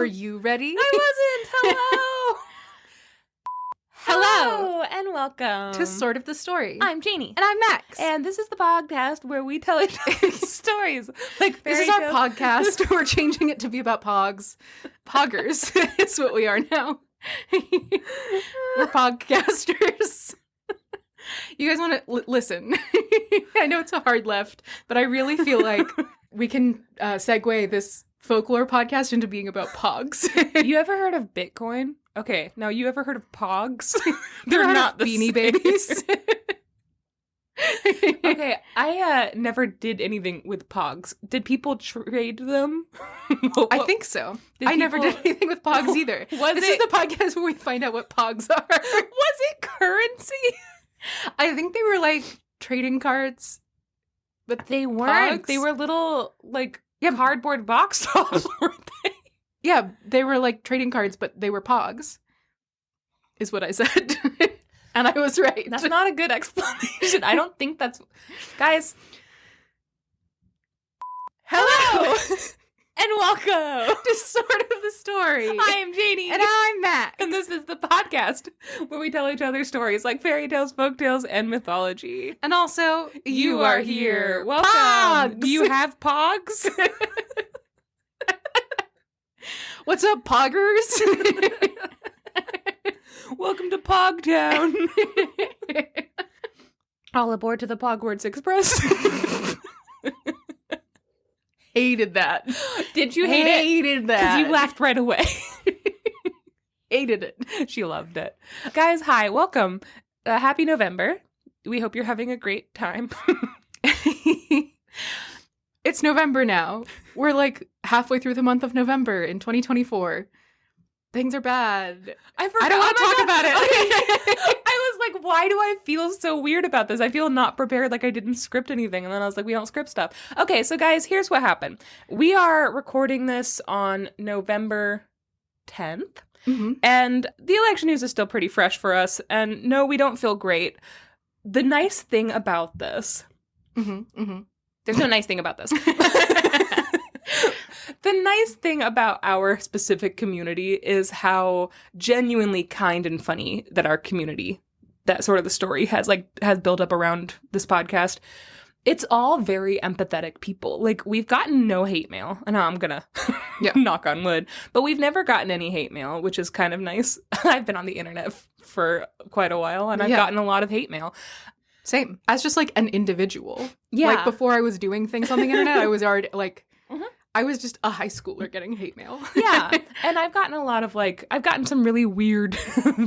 Were you ready? I wasn't. Hello. Hello. And welcome To Sort of the Story. I'm Janey. And I'm Max. And this is the podcast where we tell each other stories. Like this is our podcast. We're changing it to be about pogs. Poggers is what we are now. We're podcasters. You guys want to listen. I know it's a hard left, but I really feel like we can segue this folklore podcast into being about pogs. You ever heard of Bitcoin? Okay, now you ever heard of pogs? They're not the Beanie same. Babies. Okay, I never did anything with pogs. Did people trade them? I think so. I never did anything with pogs either. This is the podcast where we find out what pogs are. Was it currency? I think they were like trading cards, but they weren't. Pogs? They were little cardboard box tops, weren't they? Yeah, they were like trading cards, but they were pogs, is what I said. And I was right. That's not a good explanation. I don't think that's... Guys. Hello! And welcome to Sort of the Story. I am Janey. And I'm Max. And this is the podcast where we tell each other stories like fairy tales, folk tales, and mythology. And also, you are here. Welcome. Pogs! You have pogs? What's up, poggers? Welcome to Pogtown. All aboard to the Pogwarts Express. Hated that. Did you hate it? Hated that. Because you laughed right away. Hated it. She loved it. Guys, hi. Welcome. Happy November. We hope you're having a great time. It's November now. We're like halfway through the month of November in 2024. Things are bad. I forgot. I don't want to talk about it. Okay. I was like, why do I feel so weird about this? I feel not prepared, like I didn't script anything. And then I was like, we don't script stuff. Okay, so guys, here's what happened. We are recording this on November 10th. Mm-hmm. And the election news is still pretty fresh for us. And no, we don't feel great. The nice thing about this... Mm-hmm. Mm-hmm. There's no nice thing about this. The nice thing about our specific community is how genuinely kind and funny that our community, that sort of the story has built up around this podcast. It's all very empathetic people. Like, we've gotten no hate mail. I know I'm gonna knock on wood, but we've never gotten any hate mail, which is kind of nice. I've been on the internet for quite a while, and I've gotten a lot of hate mail. Same. As just like an individual. Yeah. Like before I was doing things on the internet, I was already like, I was just a high schooler getting hate mail. Yeah. And I've gotten a lot of I've gotten some really weird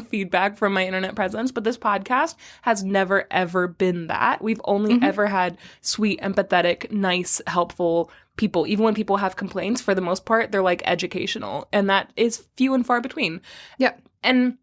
feedback from my internet presence, but this podcast has never, ever been that. We've only ever had sweet, empathetic, nice, helpful people. Even when people have complaints, for the most part, they're like educational. And that is few and far between. Yeah. And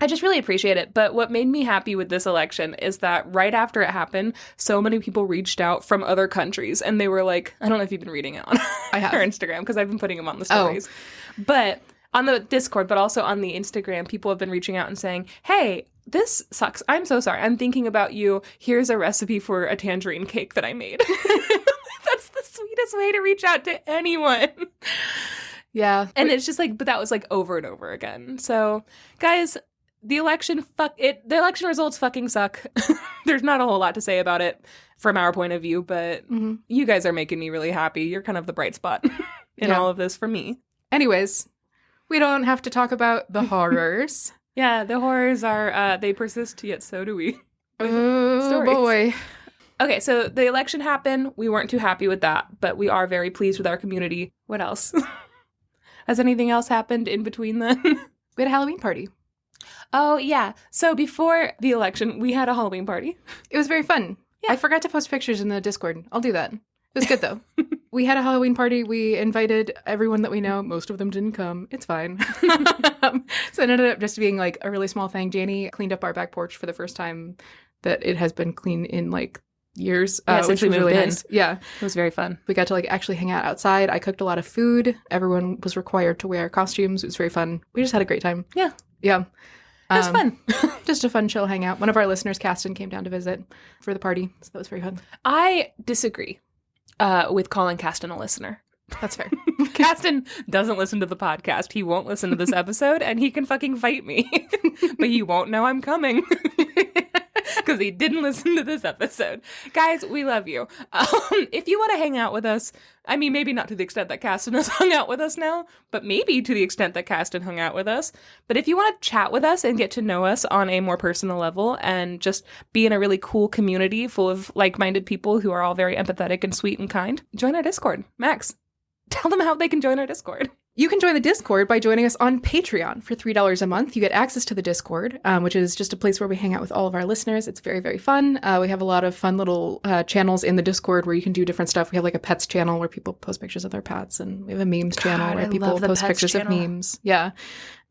I just really appreciate it. But what made me happy with this election is that right after it happened, so many people reached out from other countries. And they were like, I don't know if you've been reading it on I have. our Instagram, because I've been putting them on the stories. But on the Discord, but also on the Instagram, people have been reaching out and saying, hey, this sucks. I'm so sorry. I'm thinking about you. Here's a recipe for a tangerine cake that I made. That's the sweetest way to reach out to anyone. Yeah. And it's just like, but that was like over and over again. So, guys... The election results fucking suck. There's not a whole lot to say about it from our point of view, but you guys are making me really happy. You're kind of the bright spot in all of this for me. Anyways, we don't have to talk about the horrors. Yeah, the horrors are, they persist, yet so do we. Oh, Stories. boy. Okay, so the election happened. We weren't too happy with that, but we are very pleased with our community. What else? Has anything else happened in between then? We had a Halloween party. Oh, yeah. So before the election, we had a Halloween party. It was very fun. Yeah. I forgot to post pictures in the Discord. I'll do that. It was good, though. We had a Halloween party. We invited everyone that we know. Most of them didn't come. It's fine. So it ended up just being like a really small thing. Janey cleaned up our back porch for the first time that it has been clean in like years. Since we moved really in. Nice. Yeah. It was very fun. We got to like actually hang out outside. I cooked a lot of food. Everyone was required to wear costumes. It was very fun. We just had a great time. Yeah. Yeah. It was fun. Just a fun, chill hangout. One of our listeners, Caston, came down to visit for the party, so that was very fun. I disagree with calling Caston a listener. That's fair. Caston doesn't listen to the podcast. He won't listen to this episode, and he can fucking fight me. But he won't know I'm coming. Because he didn't listen to this episode. Guys, we love you. If you want to hang out with us, I mean, maybe not to the extent that Caston has hung out with us now, but maybe to the extent that Caston hung out with us. But if you want to chat with us and get to know us on a more personal level and just be in a really cool community full of like-minded people who are all very empathetic and sweet and kind, join our Discord. Max, tell them how they can join our Discord. You can join the Discord by joining us on Patreon for $3 a month. You get access to the Discord, which is just a place where we hang out with all of our listeners. It's very, very fun. We have a lot of fun little channels in the Discord where you can do different stuff. We have like a pets channel where people post pictures of their pets, and we have a memes channel where people post pictures of memes. Yeah.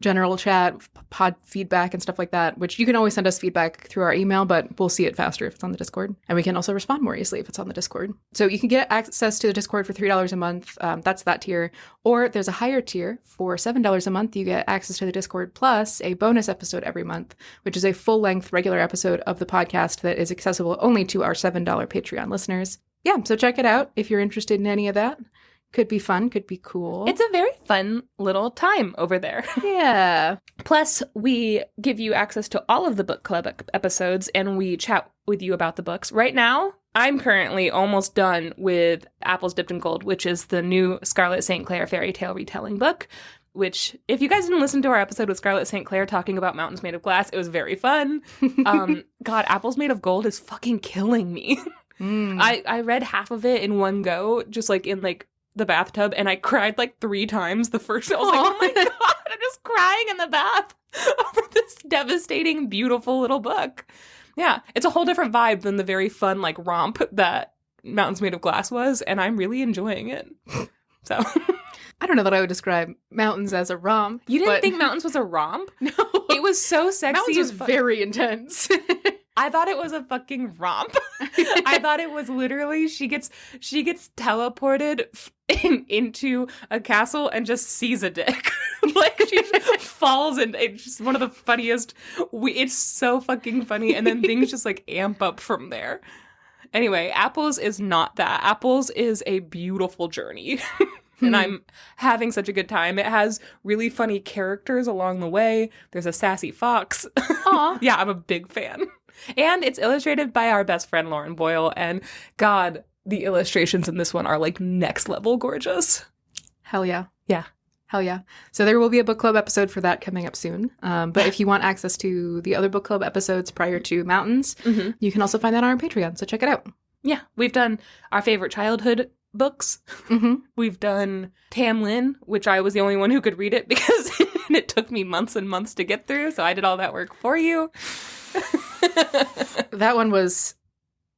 General chat, pod feedback, and stuff like that, which you can always send us feedback through our email, but we'll see it faster if it's on the Discord. And we can also respond more easily if it's on the Discord. So you can get access to the Discord for $3 a month. That's that tier. Or there's a higher tier for $7 a month. You get access to the Discord plus a bonus episode every month, which is a full-length regular episode of the podcast that is accessible only to our $7 Patreon listeners. Yeah, so check it out if you're interested in any of that. Could be fun, could be cool. It's a very fun little time over there. Yeah. Plus, we give you access to all of the book club episodes, and we chat with you about the books. Right now, I'm currently almost done with Apples Dipped in Gold, which is the new Scarlet St. Clair fairy tale retelling book, which, if you guys didn't listen to our episode with Scarlet St. Clair talking about mountains made of glass, it was very fun. God, Apples Made of Gold is fucking killing me. I read half of it in one go, just like in like the bathtub, and I cried like 3 times the first. I was like, oh my God, I'm just crying in the bath over this devastating, beautiful little book. Yeah, it's a whole different vibe than the very fun like romp that Mountains Made of Glass was, and I'm really enjoying it. So I don't know that I would describe Mountains as a romp. You didn't think Mountains was a romp? No. It was so sexy. Mountains was very intense. I thought it was a fucking romp. I thought it was literally she gets teleported into a castle and just sees a dick. Like she just falls, and it's just one of the funniest. It's so fucking funny, and then things just like amp up from there. Anyway, Apples is not that. Apples is a beautiful journey. And I'm having such a good time. It has really funny characters along the way. There's a sassy fox. Aw. Yeah, I'm a big fan. And it's illustrated by our best friend, Lauren Boyle. And God, the illustrations in this one are like next level gorgeous. Hell yeah. Yeah. Hell yeah. So there will be a book club episode for that coming up soon. But if you want access to the other book club episodes prior to Mountains, you can also find that on our Patreon. So check it out. Yeah. We've done our favorite childhood books. We've done Tamlin, which I was the only one who could read it because it took me months and months to get through. So I did all that work for you. That one was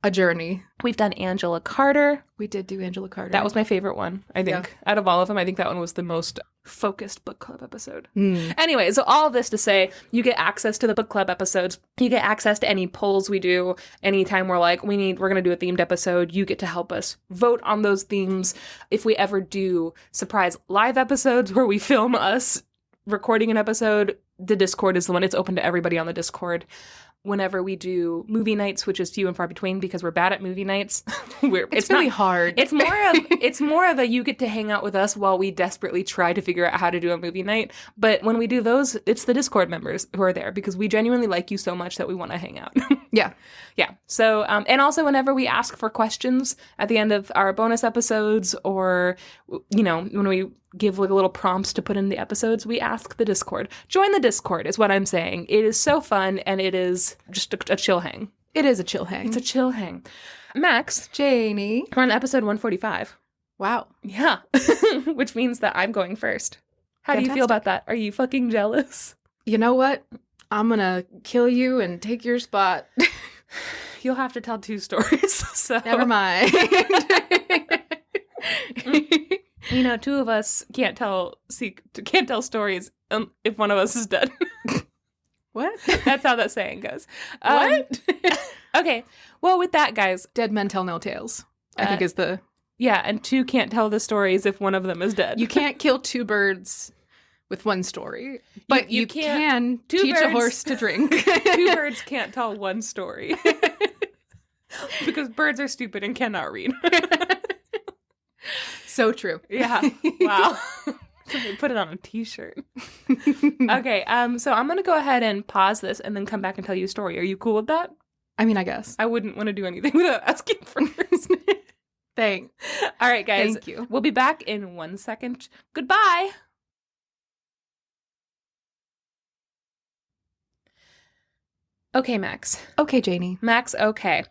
a journey. We've done Angela Carter. We did do Angela Carter. That was my favorite one, I think. Yeah. Out of all of them, I think that one was the most focused book club episode. Anyway, so all this to say, you get access to the book club episodes. You get access to any polls we do. Anytime we're like, we're going to do a themed episode, you get to help us vote on those themes. If we ever do surprise live episodes where we film us recording an episode, the Discord is the one. It's open to everybody on the Discord. Whenever we do movie nights, which is few and far between because we're bad at movie nights, it's really hard. It's more of a you get to hang out with us while we desperately try to figure out how to do a movie night. But when we do those, it's the Discord members who are there because we genuinely like you so much that we want to hang out. Yeah. So, and also whenever we ask for questions at the end of our bonus episodes, or when we give like little prompts to put in the episodes, we ask the Discord. Join the Discord is what I'm saying. It is so fun, and it is just a chill hang. It is a chill hang. It's a chill hang. Max. Janey. We're on episode 145. Wow. Yeah. Which means that I'm going first. How do you feel about that? Are you fucking jealous? You know what? I'm gonna kill you and take your spot. You'll have to tell 2 stories. So never mind. 2 of us can't tell stories if one of us is dead. What? That's how that saying goes. What? Okay. Well, with that, guys, dead men tell no tales, I think is the... Yeah, and 2 can't tell the stories if one of them is dead. You can't kill 2 birds with one story, but you can teach a horse to drink. 2 birds can't tell one story. Because birds are stupid and cannot read. So true. Yeah. Wow. Put it on a t-shirt. Okay, so I'm going to go ahead and pause this and then come back and tell you a story. Are you cool with that? I mean, I guess. I wouldn't want to do anything without asking first. Thanks. All right, guys. Thank you. We'll be back in 1 second. Goodbye. Okay, Max. Okay, Janey. Max, okay.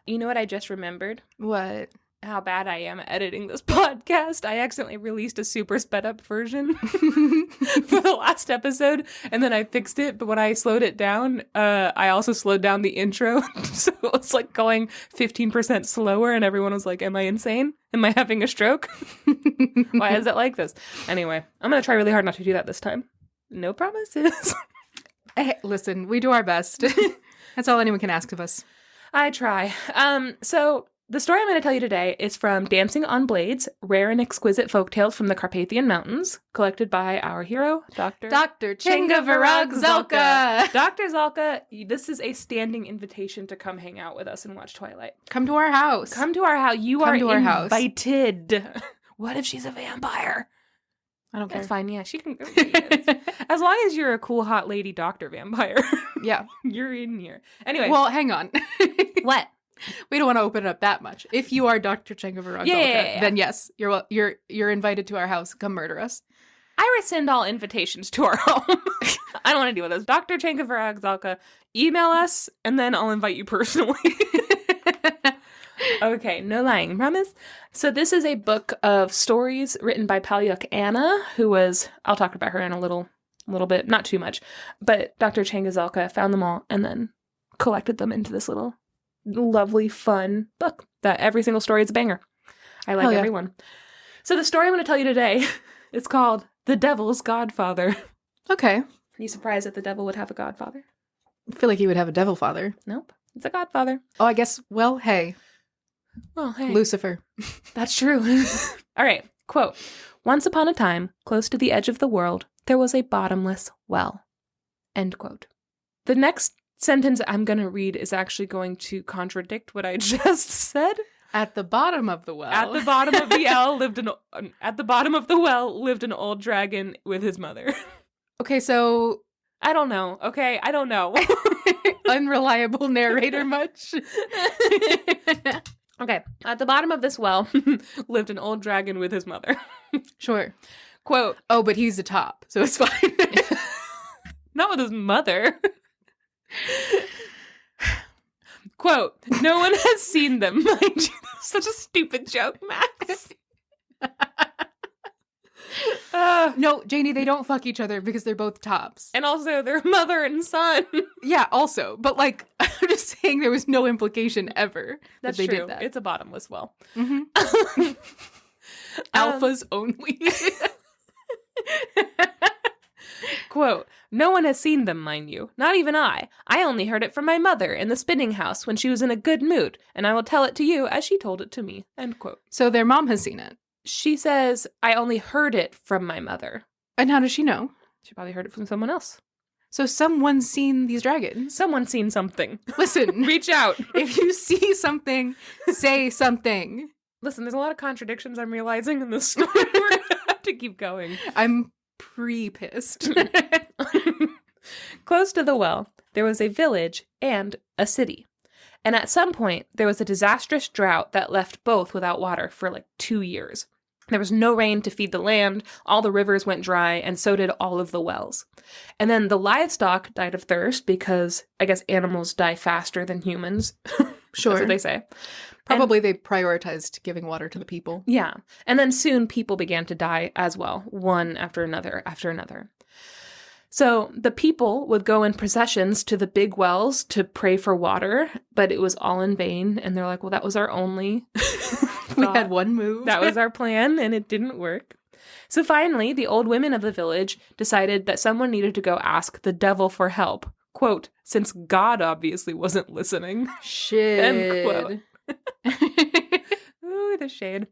You know what I just remembered? What? How bad I am at editing this podcast. I accidentally released a super sped up version for the last episode, and then I fixed it, but when I slowed it down, I also slowed down the intro, so it was like going 15% slower, and everyone was like, am I insane? Am I having a stroke? Why is it like this? Anyway, I'm going to try really hard not to do that this time. No promises. Hey, listen, we do our best. That's all anyone can ask of us. I try. So the story I'm going to tell you today is from Dancing on Blades, Rare and Exquisite Folktales from the Carpathian Mountains, collected by our hero, Dr. Chengavarag Zalka. Dr. Zalka, this is a standing invitation to come hang out with us and watch Twilight. Come to our house. Come to our house. You Come are to our house. invited. What if she's a vampire? I don't care. That's fine. Yeah, she can go. As long as you're a cool, hot lady doctor vampire. Yeah. You're in here. Anyway. Well, hang on. What? We don't want to open it up that much. If you are Dr. Chengavarag Zalka, then yes, you're invited to our house. Come murder us. I rescind all invitations to our home. I don't want to deal with this. Dr. Chengavarag Zalka, email us, and then I'll invite you personally. Okay, no lying, promise? So this is a book of stories written by Palyuk Anna, who was, I'll talk about her in a little bit, not too much, but Dr. Chengavarag found them all and then collected them into this little lovely, fun book that every single story is a banger. I like every one. So the story I'm going to tell you today is called The Devil's Godfather. Okay. Are you surprised that the devil would have a godfather? I feel like he would have a devil father. Nope. It's a godfather. Oh, I guess, well, hey. Well, hey. Lucifer. That's true. All right. Quote, once upon a time, close to the edge of the world, there was a bottomless well. End quote. The next sentence I'm going to read is actually going to contradict what I just said. At the bottom of the well. At the bottom of the well lived an old dragon with his mother. Okay, so I don't know. Okay, I don't know. Unreliable narrator much. Okay, at the bottom of this well lived an old dragon with his mother. Sure. Quote, oh, but he's the top, so it's fine. Not with his mother. Quote, no one has seen them, mind you. Such a stupid joke, Max. No, Janey, they don't fuck each other because they're both tops. And also, they're mother and son. Yeah, also. But, like, I'm just saying there was no implication ever That's that they true. did that. It's a bottomless well. Mm-hmm. Alphas only. Quote, no one has seen them, mind you. Not even I. I only heard it from my mother in the spinning house when she was in a good mood, and I will tell it to you as she told it to me. End quote. So their mom has seen it. She says, I only heard it from my mother. And how does she know? She probably heard it from someone else. So someone's seen these dragons. Someone's seen something. Listen. Reach out. If you see something, say something. Listen, there's a lot of contradictions I'm realizing in this story. We're going to have to keep going. I'm pre-pissed. Close to the well, there was a village and a city. And at some point, there was a disastrous drought that left both without water for like 2 years. There was no rain to feed the land, all the rivers went dry, and so did all of the wells. And then the livestock died of thirst because, I guess, animals die faster than humans. Sure. That's what they say. Probably they prioritized giving water to the people. Yeah. And then soon people began to die as well, one after another after another. So the people would go in processions to the big wells to pray for water, but it was all in vain. And they're like, well, that was our only... We had one move. That was our plan, and it didn't work. So finally, the old women of the village decided that someone needed to go ask the devil for help. Quote, since God obviously wasn't listening. Shit. End quote. Ooh, the shade.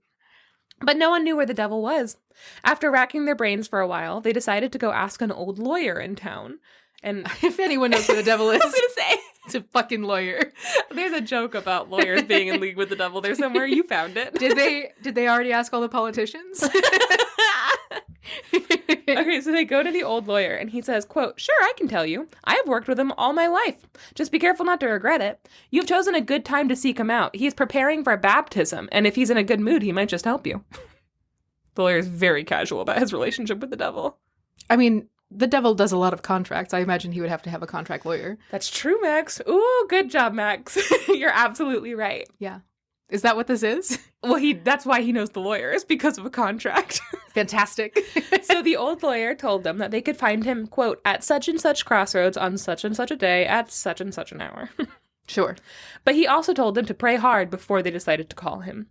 But no one knew where the devil was. After racking their brains for a while, they decided to go ask an old lawyer in town. And If anyone knows what the devil I is, was going to say, it's a fucking lawyer. there's a joke about lawyers being in league with the devil there somewhere. You found it. Did they already ask all the politicians? Okay, so they go to the old lawyer and he says, quote, "Sure, I can tell you. I have worked with him all my life. Just be careful not to regret it. You've chosen a good time to seek him out. He is preparing for baptism, and if he's in a good mood, he might just help you." The lawyer is very casual about his relationship with the devil. I mean, the devil does a lot of contracts. I imagine he would have to have a contract lawyer. That's true, Max. Ooh, good job, Max. You're absolutely right. Yeah. Is that what this is? Well, that's why he knows the lawyers, because of a contract. Fantastic. So the old lawyer told them that they could find him, quote, "at such and such crossroads on such and such a day at such and such an hour." Sure. But he also told them to pray hard before they decided to call him.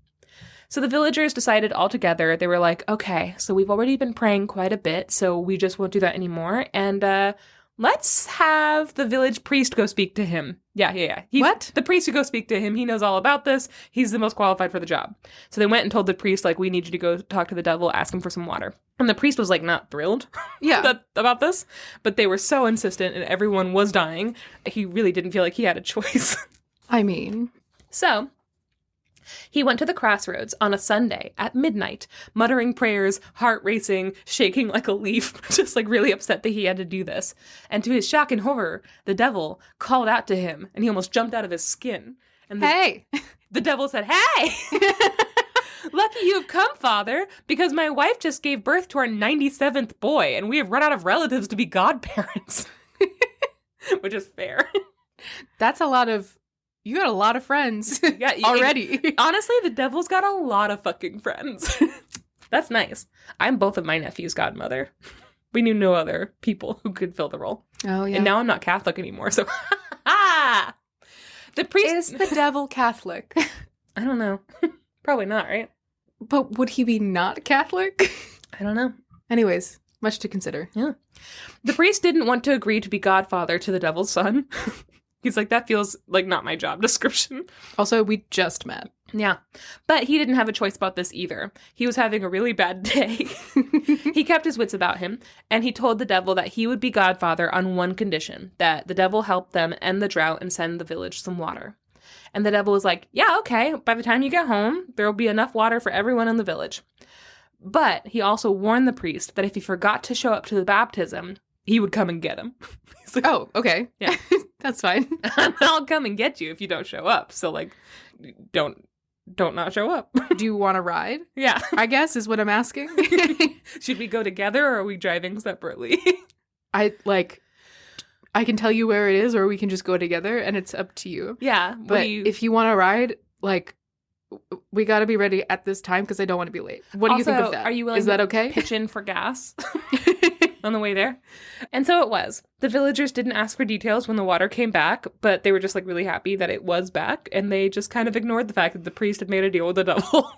So the villagers decided all together, they were like, okay, so we've already been praying quite a bit, so we just won't do that anymore. And let's have the village priest go speak to him. Yeah. What? The priest to go speak to him. He knows all about this. He's the most qualified for the job. So they went and told the priest, like, we need you to go talk to the devil, ask him for some water. And the priest was, like, not thrilled about this. But they were so insistent and everyone was dying. He really didn't feel like he had a choice. I mean... So... he went to the crossroads on a Sunday at midnight, muttering prayers, heart racing, shaking like a leaf, just like really upset that he had to do this. And to his shock and horror, the devil called out to him, and he almost jumped out of his skin. And Hey! The devil said, "Hey! Lucky you have come, Father, because my wife just gave birth to our 97th boy, and we have run out of relatives to be godparents." Which is fair. That's a lot of... You got a lot of friends already. Honestly, the devil's got a lot of fucking friends. That's nice. I'm both of my nephews' godmother. We knew no other people who could fill the role. Oh, yeah. And now I'm not Catholic anymore, so... The priest... Is the devil Catholic? I don't know. Probably not, right? But would he be not Catholic? I don't know. Anyways, much to consider. Yeah. The priest didn't want to agree to be godfather to the devil's son. He's like, that feels like not my job description. Also, we just met. Yeah. But he didn't have a choice about this either. He was having a really bad day. He kept his wits about him, and he told the devil that he would be godfather on one condition, that the devil help them end the drought and send the village some water. And the devil was like, yeah, okay, by the time you get home, there will be enough water for everyone in the village. But he also warned the priest that if he forgot to show up to the baptism, he would come and get him. He's like, oh, okay. Yeah. That's fine. I'll come and get you if you don't show up. So, like, don't not show up. Do you want to ride? Yeah. I guess is what I'm asking. Should we go together or are we driving separately? I can tell you where it is or we can just go together and it's up to you. Yeah. But if you want to ride, like, we got to be ready at this time because I don't want to be late. What do you think of that? Are you willing is that okay? to pitch in for gas on the way there? And so it was. The villagers didn't ask for details when the water came back, but they were just like really happy that it was back, and they just kind of ignored the fact that the priest had made a deal with the devil.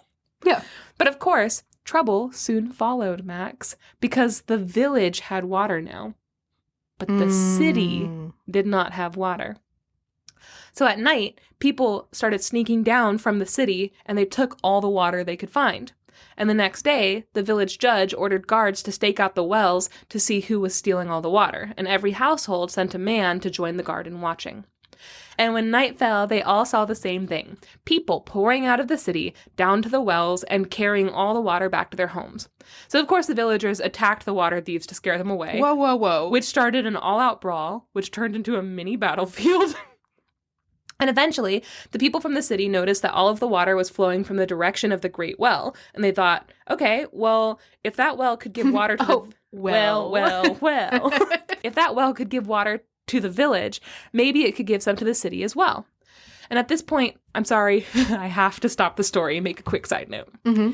Yeah. But of course, trouble soon followed, Max, because the village had water now, but the city did not have water. So at night, people started sneaking down from the city, and they took all the water they could find. And the next day, the village judge ordered guards to stake out the wells to see who was stealing all the water, and every household sent a man to join the guard in watching. And when night fell, they all saw the same thing. People pouring out of the city, down to the wells, and carrying all the water back to their homes. So, of course, the villagers attacked the water thieves to scare them away. Whoa. Which started an all-out brawl, which turned into a mini battlefield. And eventually, the people from the city noticed that all of the water was flowing from the direction of the Great Well. And they thought, okay, well, if that well could give water to well. If that well could give water to the village, maybe it could give some to the city as well. And at this point, I'm sorry, I have to stop the story and make a quick side note. Mm-hmm.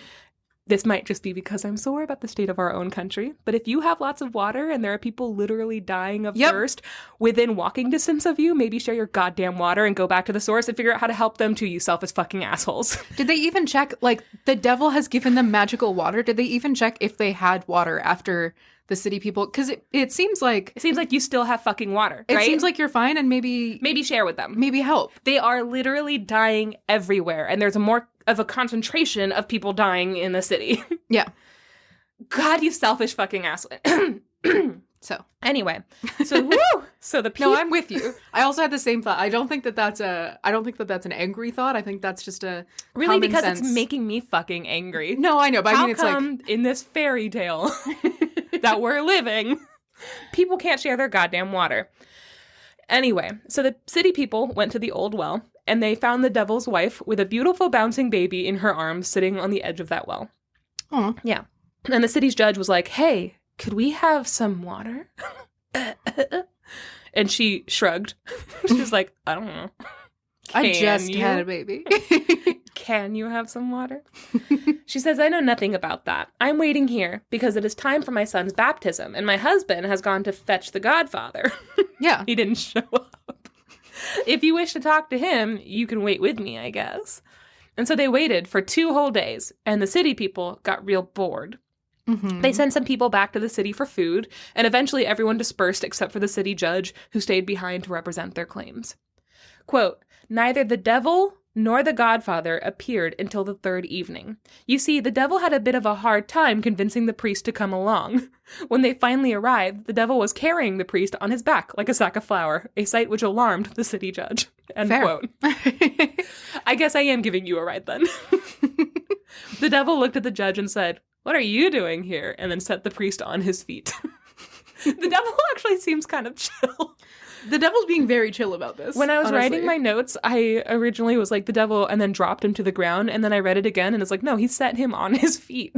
This might just be because I'm sore about the state of our own country, but if you have lots of water and there are people literally dying of thirst within walking distance of you, maybe share your goddamn water and go back to the source and figure out how to help them too, you selfish fucking assholes. Did they even check, like, the devil has given them magical water? Did they even check if they had water after the city people? Because it seems like... It seems like you still have fucking water, right? It seems like you're fine and maybe share with them. Maybe help. They are literally dying everywhere, and there's more of a concentration of people dying in the city. Yeah. God, you selfish fucking asshole. So anyway, so so the no, I'm with you. I also had the same thought. I don't think that that's an angry thought. I think that's just a really because sense. it's making me fucking angry. No, I know, but How I mean, it's come like in this fairy tale that we're living, people can't share their goddamn water. Anyway, so the city people went to the old well, and they found the devil's wife with a beautiful bouncing baby in her arms sitting on the edge of that well. Oh, yeah. And the city's judge was like, hey, could we have some water? And she shrugged. She was like, I don't know. I just had a baby. Can you have some water? She says, I know nothing about that. I'm waiting here because it is time for my son's baptism, and my husband has gone to fetch the Godfather. Yeah. He didn't show up. If you wish to talk to him, you can wait with me, I guess. And so they waited for 2 whole days, and the city people got real bored. Mm-hmm. They sent some people back to the city for food, and eventually everyone dispersed except for the city judge, who stayed behind to represent their claims. Quote, neither the devil nor the Godfather appeared until the 3rd evening. You see, the devil had a bit of a hard time convincing the priest to come along. When they finally arrived, the devil was carrying the priest on his back like a sack of flour, a sight which alarmed the city judge. End Fair. quote. I guess I am giving you a ride then. The devil looked at the judge and said, what are you doing here? And then set the priest on his feet. The devil actually seems kind of chill. The devil's being very chill about this. When I was honestly. writing my notes, I originally was like the devil and then dropped him to the ground. And then I read it again and it's like, no, he set him on his feet.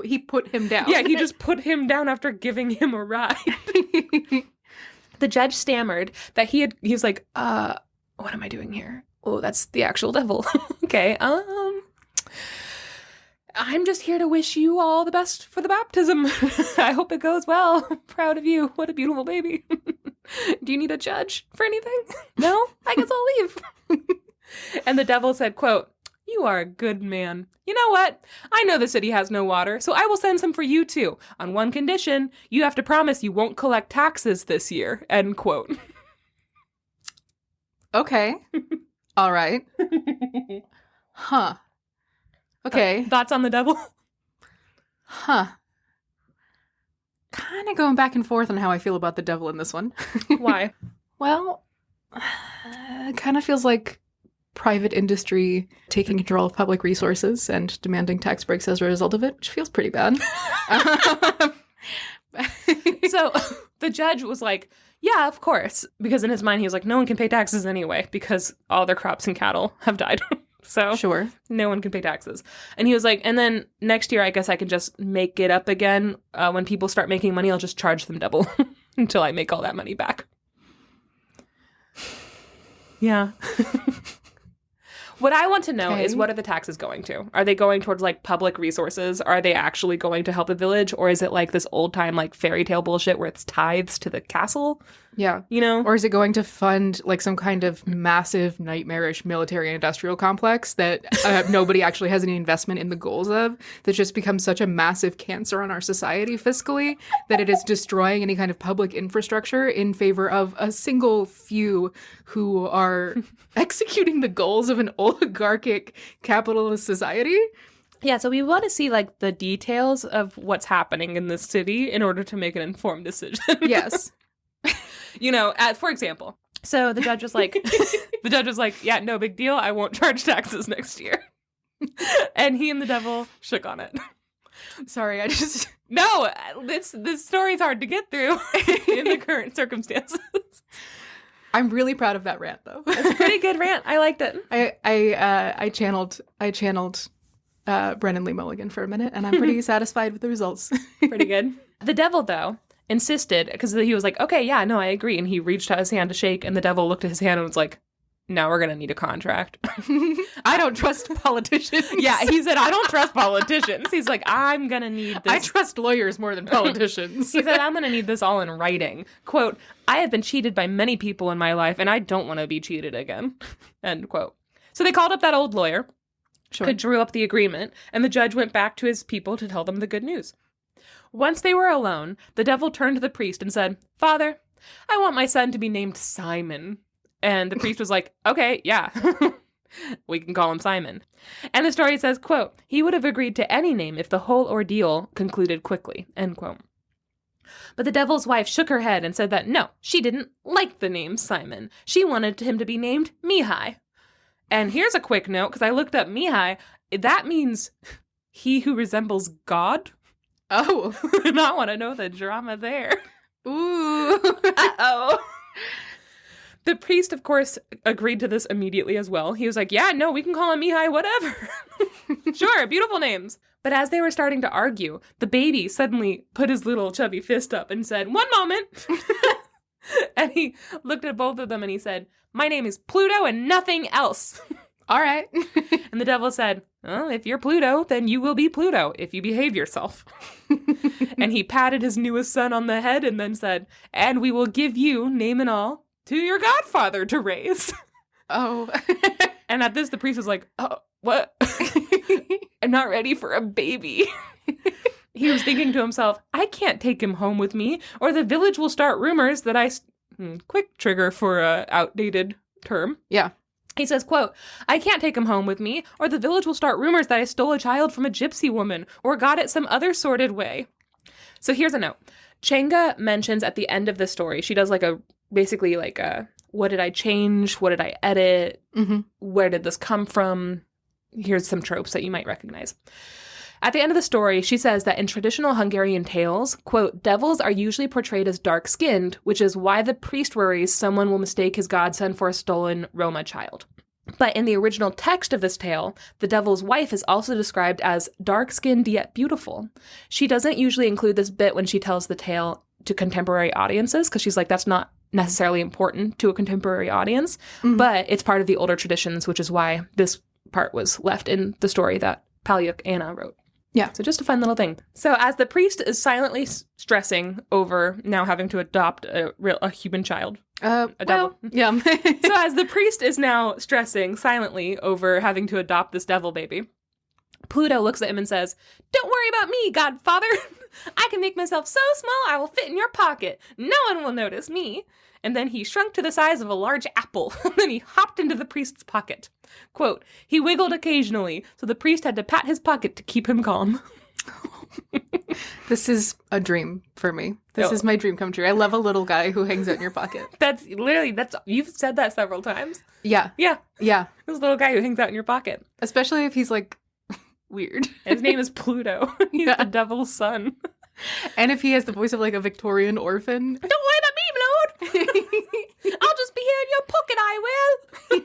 He put him down. Yeah, he just put him down after giving him a ride. The judge stammered that he was like, what am I doing here? Oh, that's the actual devil. Okay, I'm just here to wish you all the best for the baptism. I hope it goes well. Proud of you. What a beautiful baby. Do you need a judge for anything? No? I guess I'll leave. And the devil said, quote, you are a good man. You know what? I know the city has no water, so I will send some for you too. On one condition, you have to promise you won't collect taxes this year. End quote. Okay. All right. Huh. Okay. Thoughts on the devil? Huh. Kind of going back and forth on how I feel about the devil in this one. Why? Well, it kind of feels like private industry taking control of public resources and demanding tax breaks as a result of it, which feels pretty bad. So the judge was like, yeah, of course. Because in his mind, he was like, no one can pay taxes anyway because all their crops and cattle have died. So sure, no one can pay taxes. And he was like, and then next year, I guess I can just make it up again. When people start making money, I'll just charge them double until I make all that money back. Yeah. What I want to know is, what are the taxes going to? Are they going towards like public resources? Are they actually going to help the village? Or is it like this old time like fairy tale bullshit where it's tithes to the castle? Yeah. You know? Or is it going to fund like some kind of massive nightmarish military industrial complex that nobody actually has any investment in the goals of, that just becomes such a massive cancer on our society fiscally that it is destroying any kind of public infrastructure in favor of a single few who are executing the goals of an oligarchic capitalist society? Yeah, so we want to see like the details of what's happening in this city in order to make an informed decision. Yes. You know, for example, so the judge was like, yeah, no big deal. I won't charge taxes next year. And he and the devil shook on it. Sorry, No, this story's hard to get through in the current circumstances. I'm really proud of that rant, though. It's a pretty good rant. I liked it. I channeled Brennan Lee Mulligan for a minute, and I'm pretty satisfied with the results. Pretty good. The devil, though, insisted, because he was like, okay, yeah, no, I agree. And he reached out his hand to shake, and the devil looked at his hand and was like, now we're going to need a contract. I don't trust politicians. Yeah, he said, I don't trust politicians. He's like, I'm going to need this. I trust lawyers more than politicians. He said, I'm going to need this all in writing. Quote, I have been cheated by many people in my life, and I don't want to be cheated again. End quote. So they called up that old lawyer, Sure. drew up the agreement, and the judge went back to his people to tell them the good news. Once they were alone, the devil turned to the priest and said, Father, I want my son to be named Simon. And the priest was like, okay, yeah, we can call him Simon. And the story says, quote, he would have agreed to any name if the whole ordeal concluded quickly, end quote. But the devil's wife shook her head and said that no, she didn't like the name Simon. She wanted him to be named Mihai. And here's a quick note, because I looked up Mihai. That means he who resembles God. Oh. And I want to know the drama there. Ooh. Uh-oh. The priest, of course, agreed to this immediately as well. He was like, yeah, no, we can call him Mihai, whatever. Sure, beautiful names. But as they were starting to argue, the baby suddenly put his little chubby fist up and said, 1 moment. And he looked at both of them and he said, my name is Pluto and nothing else. All right. And the devil said, well, if you're Pluto, then you will be Pluto if you behave yourself. And he patted his newest son on the head and then said, and we will give you, name and all, to your godfather to raise. Oh. And at this, the priest was like, oh, what? I'm not ready for a baby. He was thinking to himself, I can't take him home with me, or the village will start rumors that quick trigger for a outdated term. Yeah. He says, quote, I can't take him home with me, or the village will start rumors that I stole a child from a gypsy woman, or got it some other sordid way. So here's a note. Changa mentions at the end of the story, she does basically what did I change? What did I edit? Mm-hmm. Where did this come from? Here's some tropes that you might recognize. At the end of the story, she says that in traditional Hungarian tales, quote, devils are usually portrayed as dark-skinned, which is why the priest worries someone will mistake his godson for a stolen Roma child. But in the original text of this tale, the devil's wife is also described as dark-skinned yet beautiful. She doesn't usually include this bit when she tells the tale to contemporary audiences, because she's like, that's not necessarily important to a contemporary audience, but it's part of the older traditions, which is why this part was left in the story that Palyuk Anna wrote. Yeah. So just a fun little thing. So as the priest is silently stressing over now having to adopt a human child. Devil. Yeah. So as the priest is now stressing silently over having to adopt this devil baby, Pluto looks at him and says, don't worry about me, Godfather. I can make myself so small I will fit in your pocket. No one will notice me. And then he shrunk to the size of a large apple. And then he hopped into the priest's pocket. Quote, he wiggled occasionally, so the priest had to pat his pocket to keep him calm. This is a dream for me. This is my dream come true. I love a little guy who hangs out in your pocket. You've said that several times. Yeah. Yeah. Yeah. This little guy who hangs out in your pocket. Especially if he's weird. His name is Pluto. He's the devil's son. And if he has the voice of a Victorian orphan. Don't worry about me, my lord. I'll just be here in your pocket, I will.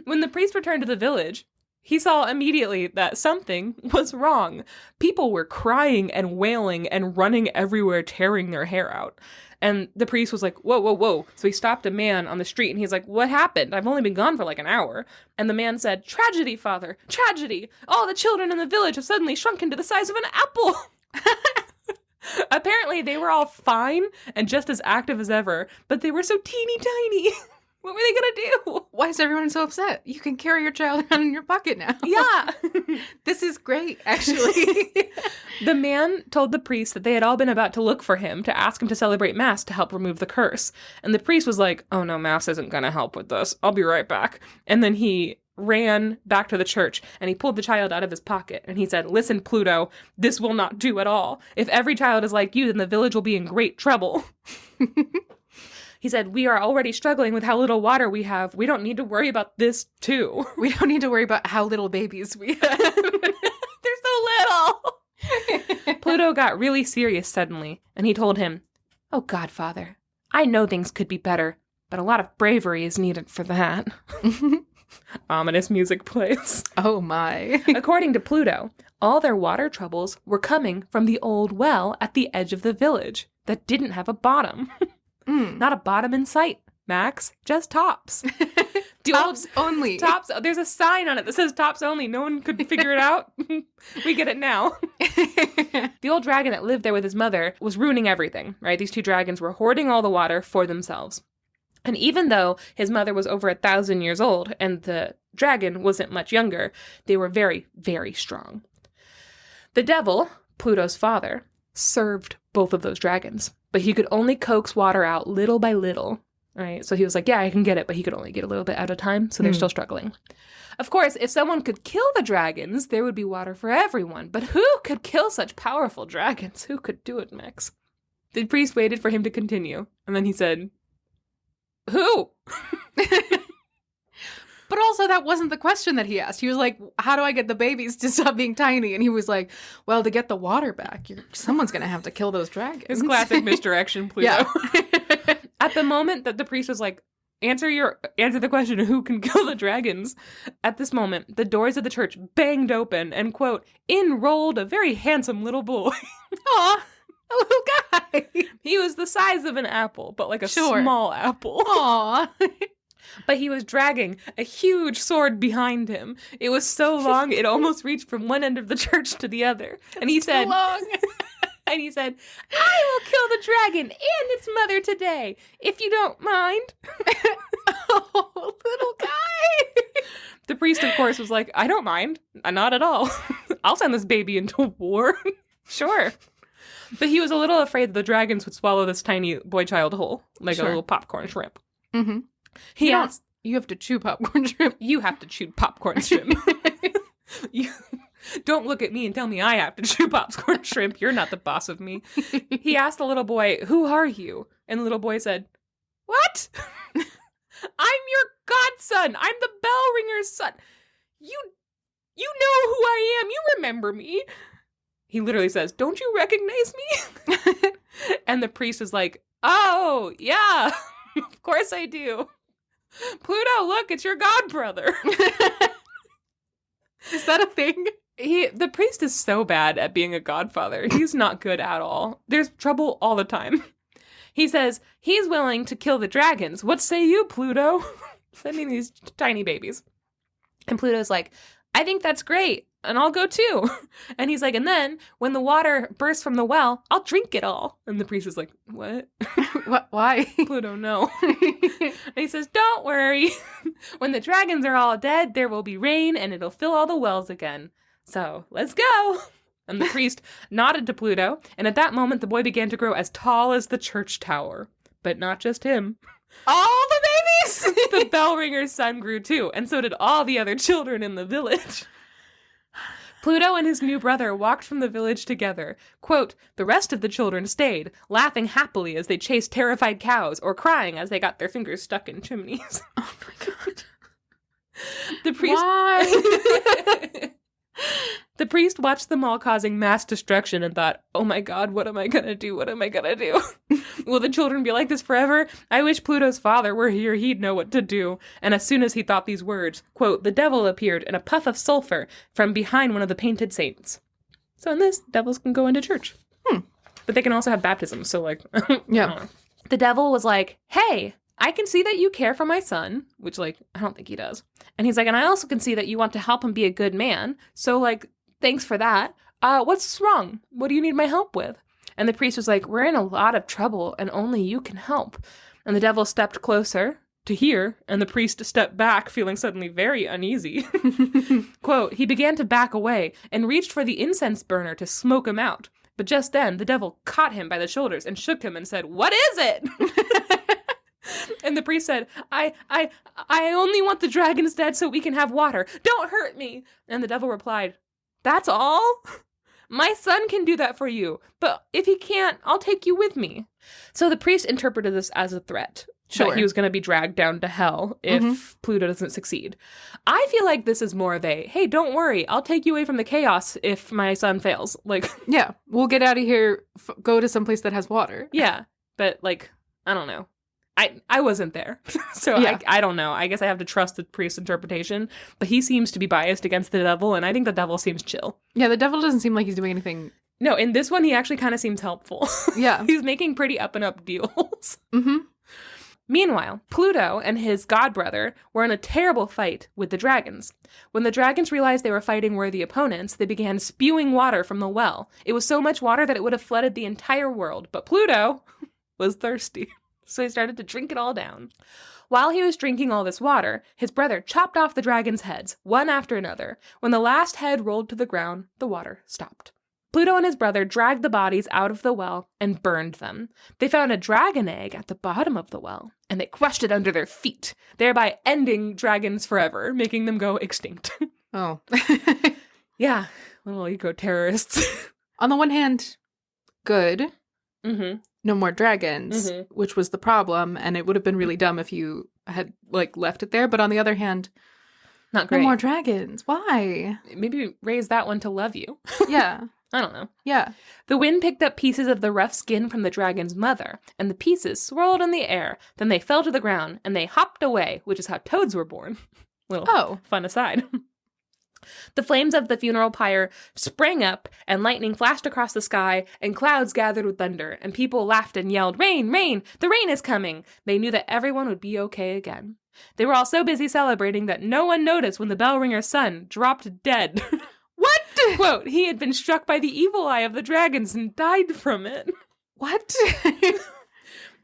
When the priest returned to the village, he saw immediately that something was wrong. People were crying and wailing and running everywhere, tearing their hair out. And the priest was like, whoa, whoa, whoa. So he stopped a man on the street and he's like, what happened? I've only been gone for an hour. And the man said, tragedy, father, tragedy. All the children in the village have suddenly shrunk into the size of an apple. Apparently they were all fine and just as active as ever, but they were so teeny tiny. What were they gonna do? Why is everyone so upset? You can carry your child around in your pocket now. Yeah. This is great, actually. The man told the priest that they had all been about to look for him to ask him to celebrate Mass to help remove the curse. And the priest was like, oh no, Mass isn't gonna help with this. I'll be right back. And then he ran back to the church and he pulled the child out of his pocket and he said, listen, Pluto, this will not do at all. If every child is like you, then the village will be in great trouble. He said, we are already struggling with how little water we have. We don't need to worry about this, too. We don't need to worry about how little babies we have. They're so little. Pluto got really serious suddenly, and he told him, oh, Godfather, I know things could be better, but a lot of bravery is needed for that. Ominous music plays. Oh, my. According to Pluto, all their water troubles were coming from the old well at the edge of the village that didn't have a bottom. Not a bottom in sight, Max. Just tops. Tops only. Tops. There's a sign on it that says tops only. No one could figure it out. We get it now. The old dragon that lived there with his mother was ruining everything, right? These two dragons were hoarding all the water for themselves. And even though his mother was over 1,000 years old and the dragon wasn't much younger, they were very, very strong. The devil, Pluto's father, served both of those dragons, but he could only coax water out little by little, right? So he was like, yeah, I can get it, but he could only get a little bit at a time, so they're still struggling. Of course, if someone could kill the dragons, there would be water for everyone, but who could kill such powerful dragons? Who could do it, Max? The priest waited for him to continue, and then he said, "Who?" But also, that wasn't the question that he asked. He was like, how do I get the babies to stop being tiny? And he was like, well, to get the water back, someone's going to have to kill those dragons. His classic misdirection, Pluto. Yeah. At the moment that the priest was like, answer the question of who can kill the dragons. At this moment, the doors of the church banged open and, quote, in rolled a very handsome little boy. Aw, a little guy. He was the size of an apple, but like a small apple. Aw. But he was dragging a huge sword behind him. It was so long, it almost reached from one end of the church to the other. And he said, long. And he said, I will kill the dragon and its mother today, if you don't mind. Oh, little guy. The priest, of course, was like, I don't mind. Not at all. I'll send this baby into war. Sure. But he was a little afraid that the dragons would swallow this tiny boy child whole, like a little popcorn shrimp. Mm-hmm. He asked, you have to chew popcorn shrimp. You have to chew popcorn shrimp. You don't look at me and tell me I have to chew popcorn shrimp. You're not the boss of me. He asked the little boy, who are you? And the little boy said, what? I'm your godson. I'm the bell ringer's son. You know who I am. You remember me. He literally says, don't you recognize me? And the priest is like, oh, yeah, of course I do. Pluto, look, it's your godbrother. Is that a thing? The priest is so bad at being a godfather. He's not good at all. There's trouble all the time. He says, he's willing to kill the dragons. What say you, Pluto? Sending these tiny babies. And Pluto's like, I think that's great. And I'll go too. And he's like, and then when the water bursts from the well, I'll drink it all. And the priest is like, what? What? Why? Pluto, no. And he says, don't worry. When the dragons are all dead, there will be rain and it'll fill all the wells again. So let's go. And the priest nodded to Pluto. And at that moment, the boy began to grow as tall as the church tower. But not just him. All the babies! The bell ringer's son grew too. And so did all the other children in the village. Pluto and his new brother walked from the village together. Quote, the rest of the children stayed, laughing happily as they chased terrified cows or crying as they got their fingers stuck in chimneys. Oh my god. The priest... Why? The priest watched them all causing mass destruction and thought, oh my god, what am I gonna do? What am I gonna do? Will the children be like this forever? I wish Pluto's father were here. He'd know what to do. And as soon as he thought these words, quote, the devil appeared in a puff of sulfur from behind one of the painted saints. So in this, devils can go into church. But they can also have baptism, so like... Yeah. The devil was like, hey, I can see that you care for my son, which, like, I don't think he does. And he's like, and I also can see that you want to help him be a good man. So, like, thanks for that. What's wrong? What do you need my help with? And the priest was like, we're in a lot of trouble and only you can help. And the devil stepped closer to hear, and the priest stepped back, feeling suddenly very uneasy. Quote, he began to back away and reached for the incense burner to smoke him out. But just then, the devil caught him by the shoulders and shook him and said, what is it? And the priest said, I only want the dragons dead so we can have water. Don't hurt me. And the devil replied, that's all? My son can do that for you, but if he can't, I'll take you with me. So the priest interpreted this as a threat. Sure. That he was going to be dragged down to hell if Pluto doesn't succeed. I feel like this is more of a, hey, don't worry, I'll take you away from the chaos if my son fails. Like, yeah, we'll get out of here, go to someplace that has water. Yeah, but like, I don't know. I wasn't there, so yeah. I don't know. I guess I have to trust the priest's interpretation, but he seems to be biased against the devil, and I think the devil seems chill. Yeah, the devil doesn't seem like he's doing anything. No, in this one, he actually kind of seems helpful. Yeah. He's making pretty up-and-up deals. Mm-hmm. Meanwhile, Pluto and his godbrother were in a terrible fight with the dragons. When the dragons realized they were fighting worthy opponents, they began spewing water from the well. It was so much water that it would have flooded the entire world, but Pluto was thirsty. So he started to drink it all down. While he was drinking all this water, his brother chopped off the dragon's heads, one after another. When the last head rolled to the ground, the water stopped. Pluto and his brother dragged the bodies out of the well and burned them. They found a dragon egg at the bottom of the well, and they crushed it under their feet, thereby ending dragons forever, making them go extinct. Oh. Yeah, little eco-terrorists. On the one hand, good. no more dragons, Mm-hmm. which was the problem. And it would have been really dumb if you had like left it there. But on the other hand, Not great. no more dragons. Why? Maybe raise that one to love you. Yeah. I don't know. Yeah. The wind picked up pieces of the rough skin from the dragon's mother, and the pieces swirled in the air. Then they fell to the ground, and they hopped away, which is how toads were born. Little fun aside. The flames of the funeral pyre sprang up, and lightning flashed across the sky, and clouds gathered with thunder, and people laughed and yelled, "Rain, rain! The rain is coming!" They knew that everyone would be okay again. They were all so busy celebrating that no one noticed when the bell ringer's son dropped dead. What? Quote, he had been struck by the evil eye of the dragons and died from it. What?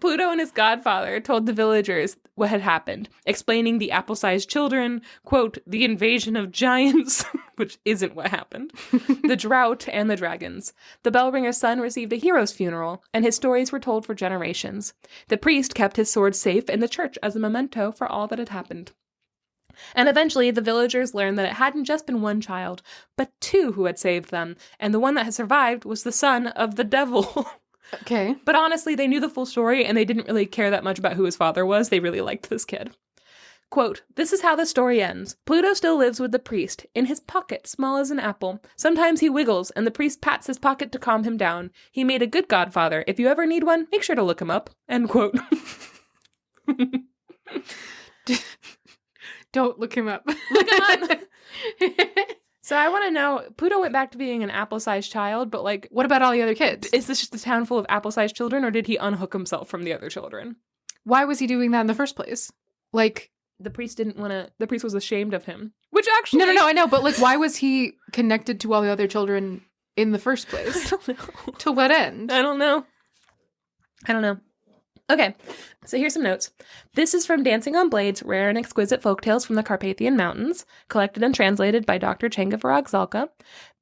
Pluto and his godfather told the villagers what had happened, explaining the apple-sized children, quote, the invasion of giants, which isn't what happened, the drought, and the dragons. The bell ringer's son received a hero's funeral, and his stories were told for generations. The priest kept his sword safe in the church as a memento for all that had happened. And eventually, the villagers learned that it hadn't just been one child, but two who had saved them, and the one that had survived was the son of the devil. Okay. But honestly, they knew the full story, and they didn't really care that much about who his father was. They really liked this kid. Quote, this is how the story ends. Pluto still lives with the priest, in his pocket, small as an apple. Sometimes he wiggles, and the priest pats his pocket to calm him down. He made a good godfather. If you ever need one, make sure to look him up. End quote. Don't look him up. Look him up. So I want to know, Pluto went back to being an apple-sized child, but like... What about all the other kids? Is this just a town full of apple-sized children, or did he unhook himself from the other children? Why was he doing that in the first place? Like... The priest didn't want to... The priest was ashamed of him. Which actually... No, I know. But like, why was he connected to all the other children in the first place? I don't know. To what end? I don't know. Okay, so here's some notes. This is from Dancing on Blades, Rare and Exquisite Folktales from the Carpathian Mountains, collected and translated by Dr. Chengavarag Zalka.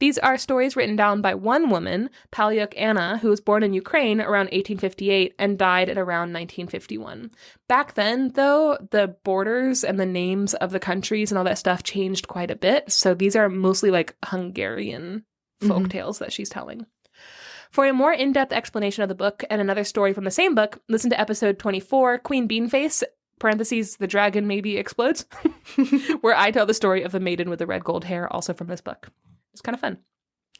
These are stories written down by one woman, Palyuk Anna, who was born in Ukraine around 1858 and died at around 1951. Back then, though, the borders and the names of the countries and all that stuff changed quite a bit, so these are mostly like Hungarian folktales that she's telling. For a more in-depth explanation of the book and another story from the same book, listen to episode 24, Queen Beanface, parentheses, the dragon maybe explodes, where I tell the story of the maiden with the red gold hair, also from this book. It's kind of fun.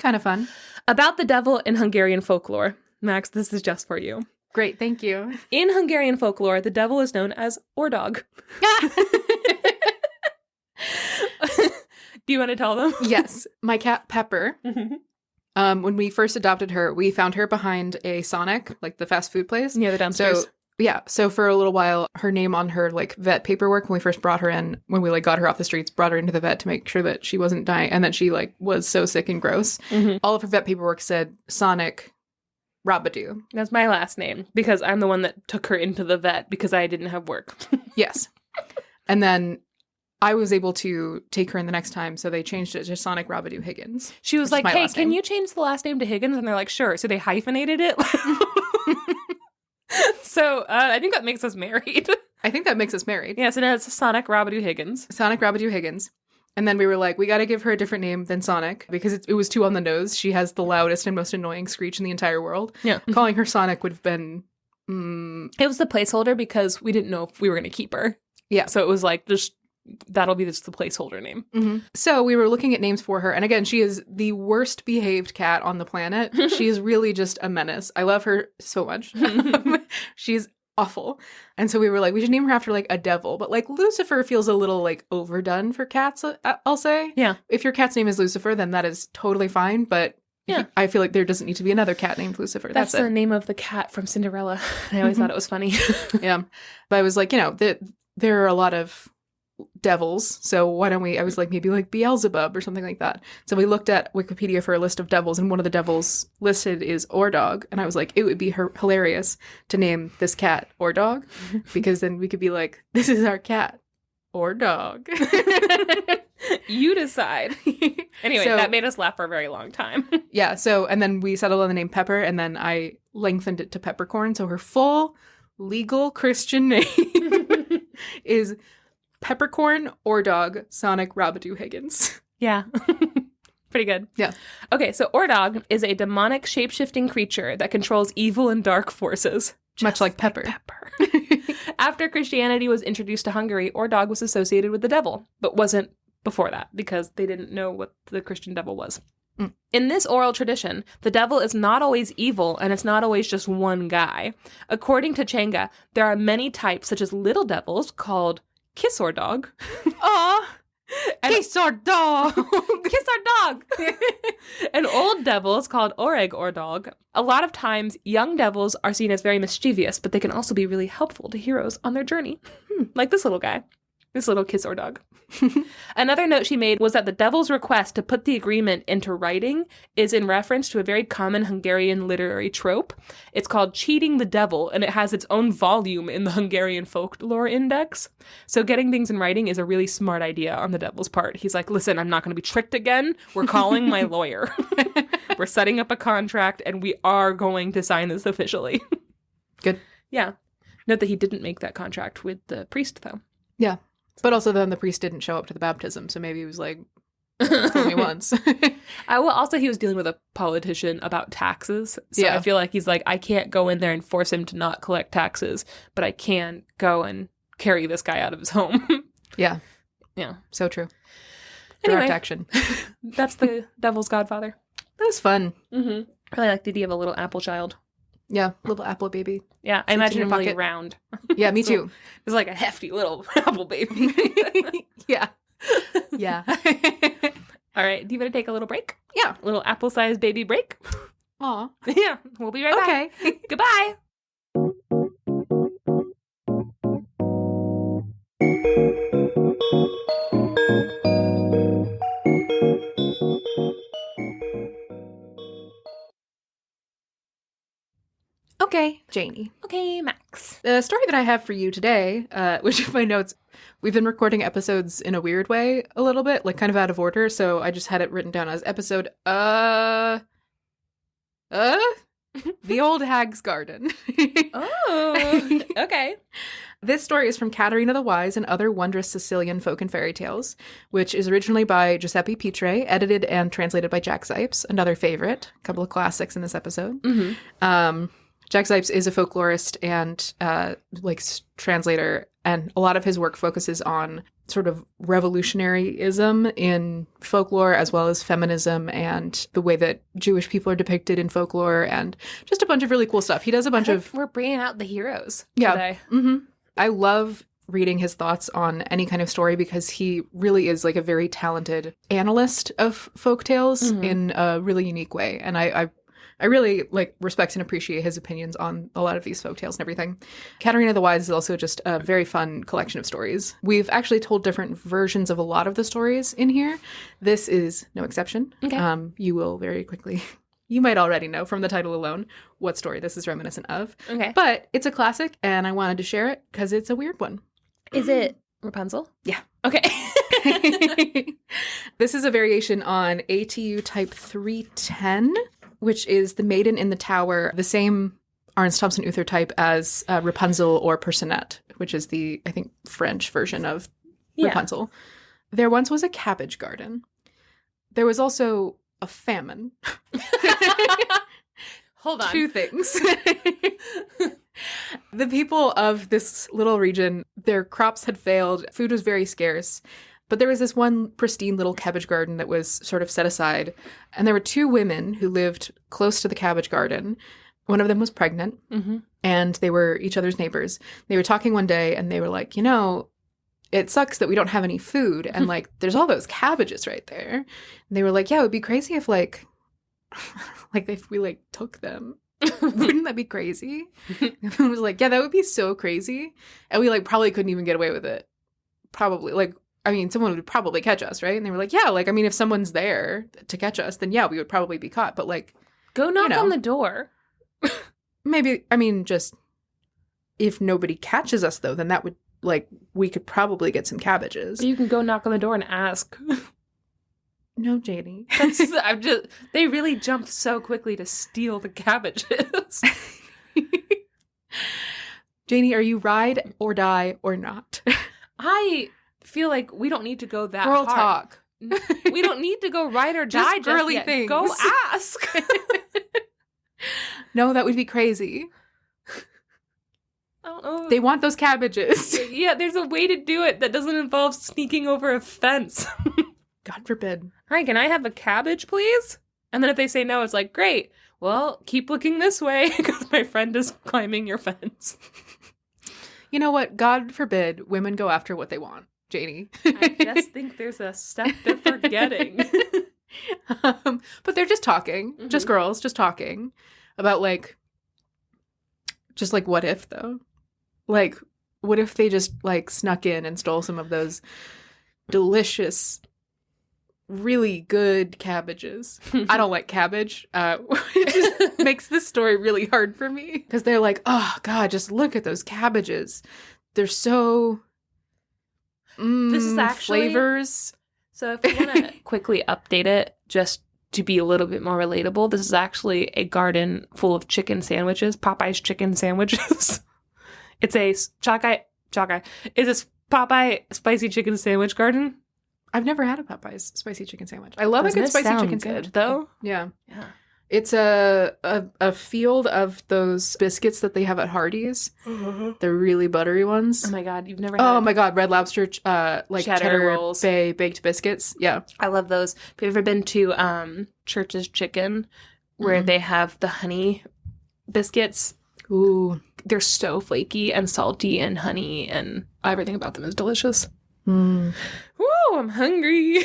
Kind of fun. About the devil in Hungarian folklore. Max, this is just for you. Great, thank you. In Hungarian folklore, the devil is known as Ordog. Do you want to tell them? Yes. My cat, Pepper. When we first adopted her, we found her behind a Sonic, like the fast food place. Yeah, the downstairs. So, yeah. So for a little while, her name on her like vet paperwork when we first brought her in, when we like got her off the streets, brought her into the vet to make sure that she wasn't dying and that she like was so sick and gross. All of her vet paperwork said Sonic Rabadoo. That's my last name because I'm the one that took her into the vet because I didn't have work. Yes. And then I was able to take her in the next time, so they changed it to Sonic Rabadoo Higgins. She was like, hey, can you change the last name to Higgins? And they're like, sure. So they hyphenated it. So I think that makes us married. I think that makes us married. Yeah, so now it's Sonic Rabadoo Higgins. Sonic Rabadoo Higgins. And then we were like, we got to give her a different name than Sonic because it was too on the nose. She has the loudest and most annoying screech in the entire world. Yeah. Calling her Sonic would have been... It was the placeholder because we didn't know if we were going to keep her. Yeah. So it was like, just... That'll be just the placeholder name. So we were looking at names for her. And again, she is the worst behaved cat on the planet. She is really just a menace. I love her so much. She's awful. And so we were like, we should name her after like a devil. But like Lucifer feels a little like overdone for cats, I'll say. Yeah. If your cat's name is Lucifer, then that is totally fine. But yeah, I feel like there doesn't need to be another cat named Lucifer. That's the name of the cat from Cinderella. I always thought it was funny. Yeah. But I was like, there are a lot of devils, so why don't we, I was like, maybe like Beelzebub or something like that. So we looked at Wikipedia for a list of devils, and one of the devils listed is Ordog, and I was like, it would be hilarious to name this cat Ordog, because then we could be like, this is our cat, Ordog. You decide. Anyway, that made us laugh for a very long time. Yeah, so, and then we settled on the name Pepper, and then I lengthened it to Peppercorn, so her full legal Christian name is Peppercorn Ordog Sonic Rabadoo Higgins. Yeah. Pretty good. Yeah. Okay, so Ordog is a demonic shape-shifting creature that controls evil and dark forces. Much like Pepper. After Christianity was introduced to Hungary, Ordog was associated with the devil, but wasn't before that because they didn't know what the Christian devil was. In this oral tradition, the devil is not always evil, and it's not always just one guy. According to Changa, there are many types, such as little devils called Kiss or Dog. Aw! Kiss our dog! Kiss our dog! And old devils called Oreg or Dog. A lot of times, young devils are seen as very mischievous, but they can also be really helpful to heroes on their journey. Like this little guy. This little Kiss or Dog. Another note she made was that the devil's request to put the agreement into writing is in reference to a very common Hungarian literary trope. It's called Cheating the Devil, and it has its own volume in the Hungarian Folklore Index. So getting things in writing is a really smart idea on the devil's part. He's like, listen, I'm not going to be tricked again. We're calling my lawyer. We're setting up a contract, and we are going to sign this officially. Good. Yeah. Note that he didn't make that contract with the priest, though. Yeah. But also then the priest didn't show up to the baptism, so maybe he was like, fool me once. Well, also he was dealing with a politician about taxes. So Yeah. I feel like he's like, I can't go in there and force him to not collect taxes, but I can go and carry this guy out of his home. Yeah. Yeah. So true. Anyway. Direct action. That's the Devil's Godfather. That was fun. Mm-hmm. I really like the idea of a little apple child. Yeah. Little apple baby. Yeah, I in imagine your him really pocket. round. Yeah, me too. It's like a hefty little apple baby. Yeah. Yeah. All right, do you want to take a little break? Yeah. A little apple-sized baby break? Aw. Yeah, we'll be right back. Okay. Goodbye. Okay, Janey. Okay, Max. The story that I have for you today, which in my notes, we've been recording episodes in a weird way a little bit, like kind of out of order, so I just had it written down as episode, The Old Hag's Garden. Oh, okay. This story is from Caterina the Wise and Other Wondrous Sicilian Folk and Fairy Tales, which is originally by Giuseppe Pitre, edited and translated by Jack Zipes, another favorite. A couple of classics in this episode. Mm-hmm. Jack Zipes is a folklorist and translator, and a lot of his work focuses on sort of revolutionaryism in folklore, as well as feminism and the way that Jewish people are depicted in folklore, and just a bunch of really cool stuff. He does a bunch of... We're bringing out the heroes today. Mm-hmm. I love reading his thoughts on any kind of story because he really is like a very talented analyst of folktales in a really unique way. And I really respect and appreciate his opinions on a lot of these folktales and everything. Caterina the Wise is also just a very fun collection of stories. We've actually told different versions of a lot of the stories in here. This is no exception. Okay. You will very quickly... You might already know from the title alone what story this is reminiscent of. Okay. But it's a classic, and I wanted to share it because it's a weird one. Is it Rapunzel? Yeah. Okay. This is a variation on ATU Type 310, which is the Maiden in the Tower, the same Arns Thompson Uther type as Rapunzel or Personette, which is the, I think, French version of Rapunzel. There once was a cabbage garden. There was also a famine. Hold on. Two things. The people of this little region, their crops had failed. Food was very scarce. But there was this one pristine little cabbage garden that was sort of set aside. And there were two women who lived close to the cabbage garden. One of them was pregnant. Mm-hmm. And they were each other's neighbors. They were talking one day and they were like, it sucks that we don't have any food. And there's all those cabbages right there. And they were like, yeah, it would be crazy if if we took them. Wouldn't that be crazy? And I was like, yeah, that would be so crazy. And we probably couldn't even get away with it. Probably. Someone would probably catch us, right? And they were like, yeah, if someone's there to catch us, then yeah, we would probably be caught. But go knock on the door. Maybe, just if nobody catches us though, then that would we could probably get some cabbages. You can go knock on the door and ask. No, Janey. They really jumped so quickly to steal the cabbages. Janey, are you ride or die or not? I feel like we don't need to go that Girl hard. talk. We don't need to go ride or die Just girly yet. things. Go ask. No, that would be crazy. I don't know. They want those cabbages. Yeah, there's a way to do it that doesn't involve sneaking over a fence. God forbid. Hi, can I have a cabbage, please? And then if they say no, it's like, great. Well, keep looking this way because my friend is climbing your fence. You know what? God forbid women go after what they want, Janey. I just think there's a step they're forgetting. But they're just talking. Mhm. Just girls, just talking about like, just like what if though? Like, what if they just like snuck in and stole some of those delicious, really good cabbages? I don't like cabbage. It just makes this story really hard for me because they're like, oh God, just look at those cabbages. They're so This is actually- flavors. So if you want to quickly update it, just to be a little bit more relatable, this is actually a garden full of chicken sandwiches, Popeye's chicken sandwiches. It's a It's a Popeye spicy chicken sandwich garden. I've never had a Popeye's spicy chicken sandwich. I love a Doesn't good it spicy sound chicken good, sandwich though? Yeah. Yeah. It's a field of those biscuits that they have at Hardee's. They're really buttery ones. Oh my god, you've never had Oh my God, Red Lobster like cheddar rolls. bay baked biscuits. Yeah. I love those. Have you ever been to Church's Chicken where Mm-mm. they have the honey biscuits? Ooh. They're so flaky and salty and honey and everything about them is delicious. Mm. Woo, I'm hungry.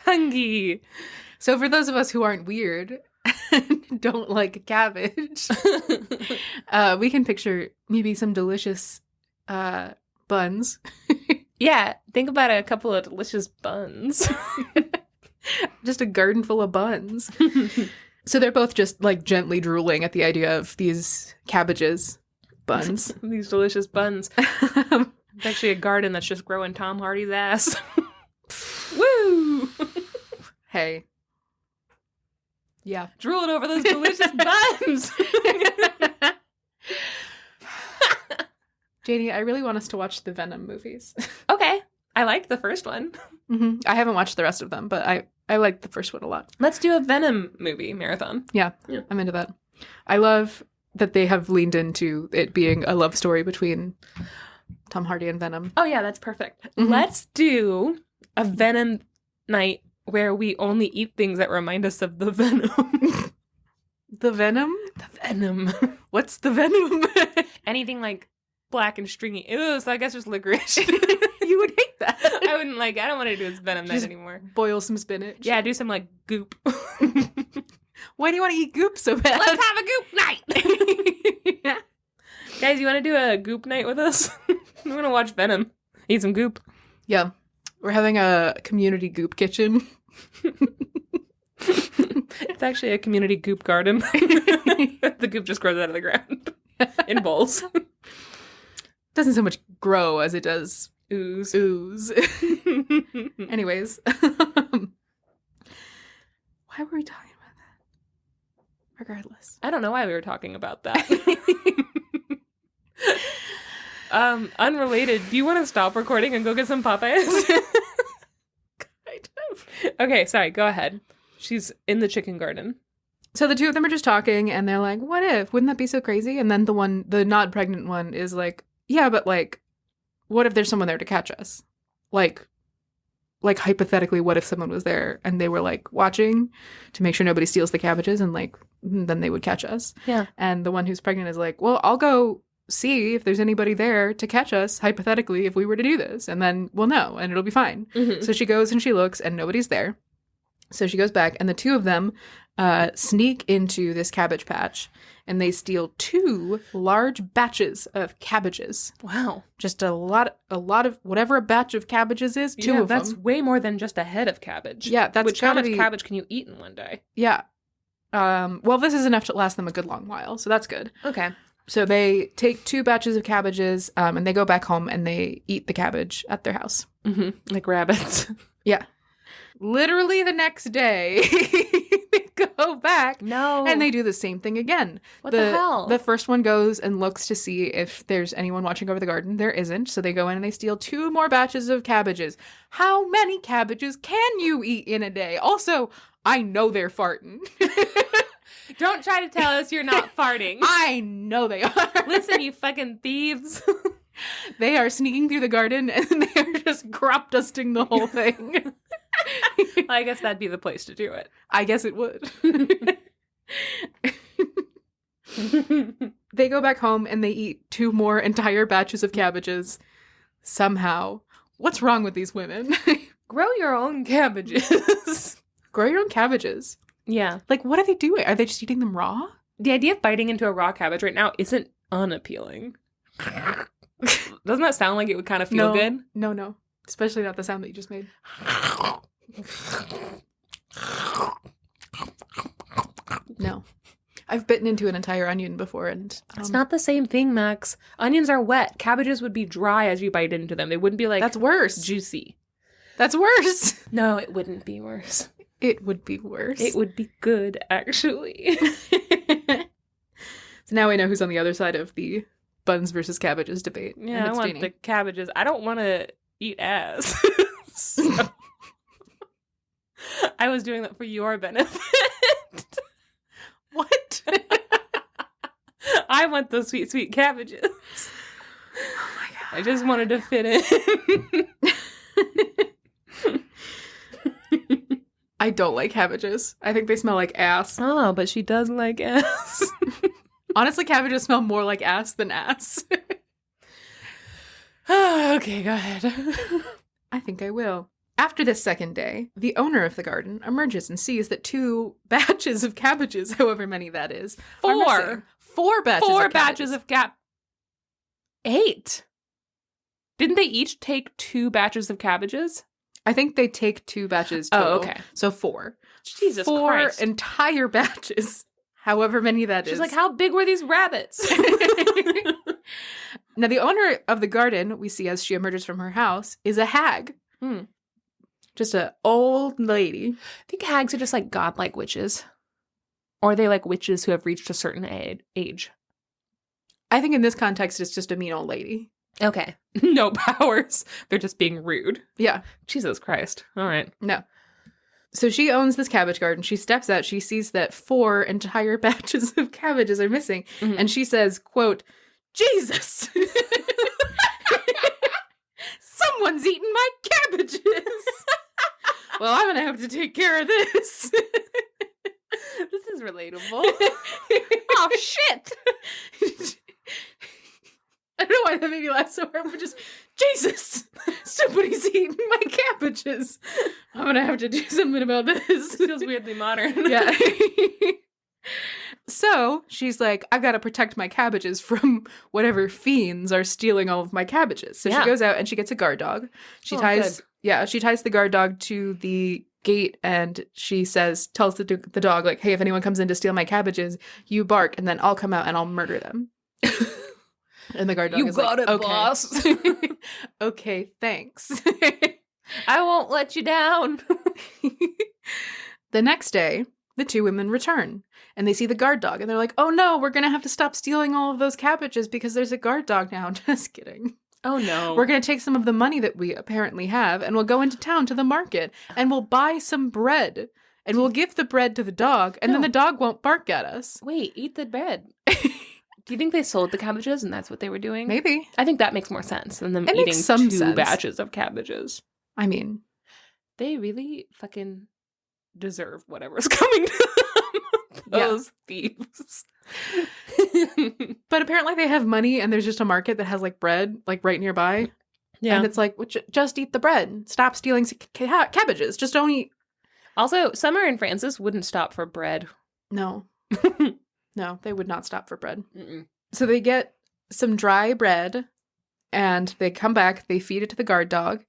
Hungry. So for those of us who aren't weird and don't like cabbage, we can picture maybe some delicious buns. Yeah, think about a couple of delicious buns. Just a garden full of buns. So they're both just like gently drooling at the idea of these cabbages buns. These delicious buns. It's actually a garden that's just growing Tom Hardy's ass. Woo! Hey. Yeah. Drooling over those delicious buns. Janey, I really want us to watch the Venom movies. Okay. I liked the first one. I haven't watched the rest of them, but I like the first one a lot. Let's do a Venom movie marathon. Yeah, I'm into that. I love that they have leaned into it being a love story between Tom Hardy and Venom. Oh, yeah, that's perfect. Mhm. Let's do a Venom night where we only eat things that remind us of the Venom. The Venom? The Venom. What's the Venom? Anything like black and stringy. Ew, so I guess just licorice. You would hate that. I wouldn't like, I don't want to do this Venom night Just anymore. Boil some spinach. Yeah, do some like goop. Why do you want to eat goop so bad? Let's have a goop night. Yeah. Guys, you want to do a goop night with us? We want to watch Venom. Eat some goop. Yeah. We're having a community goop kitchen. It's actually a community goop garden. The goop just grows out of the ground in bowls. Doesn't so much grow as it does Ooze. ooze. Anyways. Why were we talking about that? Regardless. I don't know why we were talking about that. Unrelated. Do you want to stop recording and go get some Popeyes? Kind of. Okay, sorry. Go ahead. She's in the chicken garden. So the two of them are just talking and they're like, what if? Wouldn't that be so crazy? And then the not pregnant one is like, yeah, but like, what if there's someone there to catch us? Like hypothetically, what if someone was there and they were like watching to make sure nobody steals the cabbages and like, then they would catch us. Yeah. And the one who's pregnant is like, well, I'll go see if there's anybody there to catch us, hypothetically, if we were to do this. And then we'll know and it'll be fine. Mm-hmm. So she goes and she looks and nobody's there. So she goes back and the two of them sneak into this cabbage patch and they steal 2 large batches of cabbages. Wow. Just a lot of whatever a batch of cabbages is, 2 of that's them. way more than just a head of cabbage. Yeah, that's how gotta much be- cabbage can you eat in one day? Yeah. Well, this is enough to last them a good long while, so that's good. Okay. So they take 2 batches of cabbages and they go back home and they eat the cabbage at their house. Mm-hmm. Like rabbits. Yeah. Literally the next day, they go go back. No. And they do the same thing again. What the hell? The first one goes and looks to see if there's anyone watching over the garden. There isn't. So they go in and they steal 2 more batches of cabbages. How many cabbages can you eat in a day? Also, I know they're farting. Don't try to tell us you're not farting. I know they are. Listen, you fucking thieves. They are sneaking through the garden and they are just crop dusting the whole thing. I guess that'd be the place to do it. I guess it would. They go back home and they eat 2 more entire batches of cabbages. Somehow. What's wrong with these women? Grow your own cabbages. Grow your own cabbages. Yeah. Like, what are they doing? Are they just eating them raw? The idea of biting into a raw cabbage right now isn't unappealing. Doesn't that sound like it would kind of feel good? No. Especially not the sound that you just made. No. I've bitten into an entire onion before and... It's not the same thing, Max. Onions are wet. Cabbages would be dry as you bite into them. They wouldn't be like... That's worse. Juicy. That's worse. No, it wouldn't be worse. It would be worse. It would be good, actually. So now we know who's on the other side of the buns versus cabbages debate. Yeah, I want Janey. the cabbages. I don't want to eat ass. So, I was doing that for your benefit. What? I want those sweet, sweet cabbages. Oh my god. I just wanted to fit in. I don't like cabbages. I think they smell like ass. Oh, but she does like ass. Honestly, cabbages smell more like ass than ass. Oh, okay, go ahead. I think I will. After this second day, the owner of the garden emerges and sees that 2 batches of cabbages, however many that is, are missing. 4 batches Four of batches of 8. Didn't they each take 2 batches of cabbages? I think they take 2 batches total. Oh, okay. So 4. Jesus 4 Christ. entire batches, however many that is. She's like, how big were these rabbits? Now, the owner of the garden, we see as she emerges from her house, is a hag. Just an old lady. I think hags are just like godlike witches. Or are they like witches who have reached a certain age? I think in this context, it's just a mean old lady. Okay. No powers. They're just being rude. Yeah. Jesus Christ. All right. No. So she owns this cabbage garden. She steps out. She sees that 4 entire batches of cabbages are missing. Mm-hmm. And she says, quote, Jesus! Someone's eating my cabbages! Well, I'm going to have to take care of this. This is relatable. Oh, shit! I don't know why that made me laugh so hard, but just, Jesus! Somebody's eating my cabbages! I'm going to have to do something about this. Feels weirdly modern. Yeah. So she's like, I've got to protect my cabbages from whatever fiends are stealing all of my cabbages. So she goes out and she gets a guard dog. She ties the guard dog to the gate and she tells the dog, like, hey, if anyone comes in to steal my cabbages, you bark and then I'll come out and I'll murder them. And the guard dog is like, okay. Boss. Okay, thanks. I won't let you down. The next day, the 2 women return and they see the guard dog and they're like, oh no, we're going to have to stop stealing all of those cabbages because there's a guard dog now. Just kidding. Oh no. We're going to take some of the money that we apparently have and we'll go into town to the market and we'll buy some bread and we'll give the bread to the dog and then the dog won't bark at us. Wait, eat the bread. Do you think they sold the cabbages and that's what they were doing? Maybe. I think that makes more sense than them It eating makes some 2 sense. batches of cabbages. I mean, They really fucking deserve whatever's coming to them. Those thieves. but apparently they have money and there's just a market that has like bread like right nearby. Yeah. And it's like, just eat the bread. Stop stealing cabbages. Just don't eat. Also, Summer and Francis wouldn't stop for bread. No. No, they would not stop for bread. Mm-mm. So they get some dry bread and they come back, they feed it to the guard dog,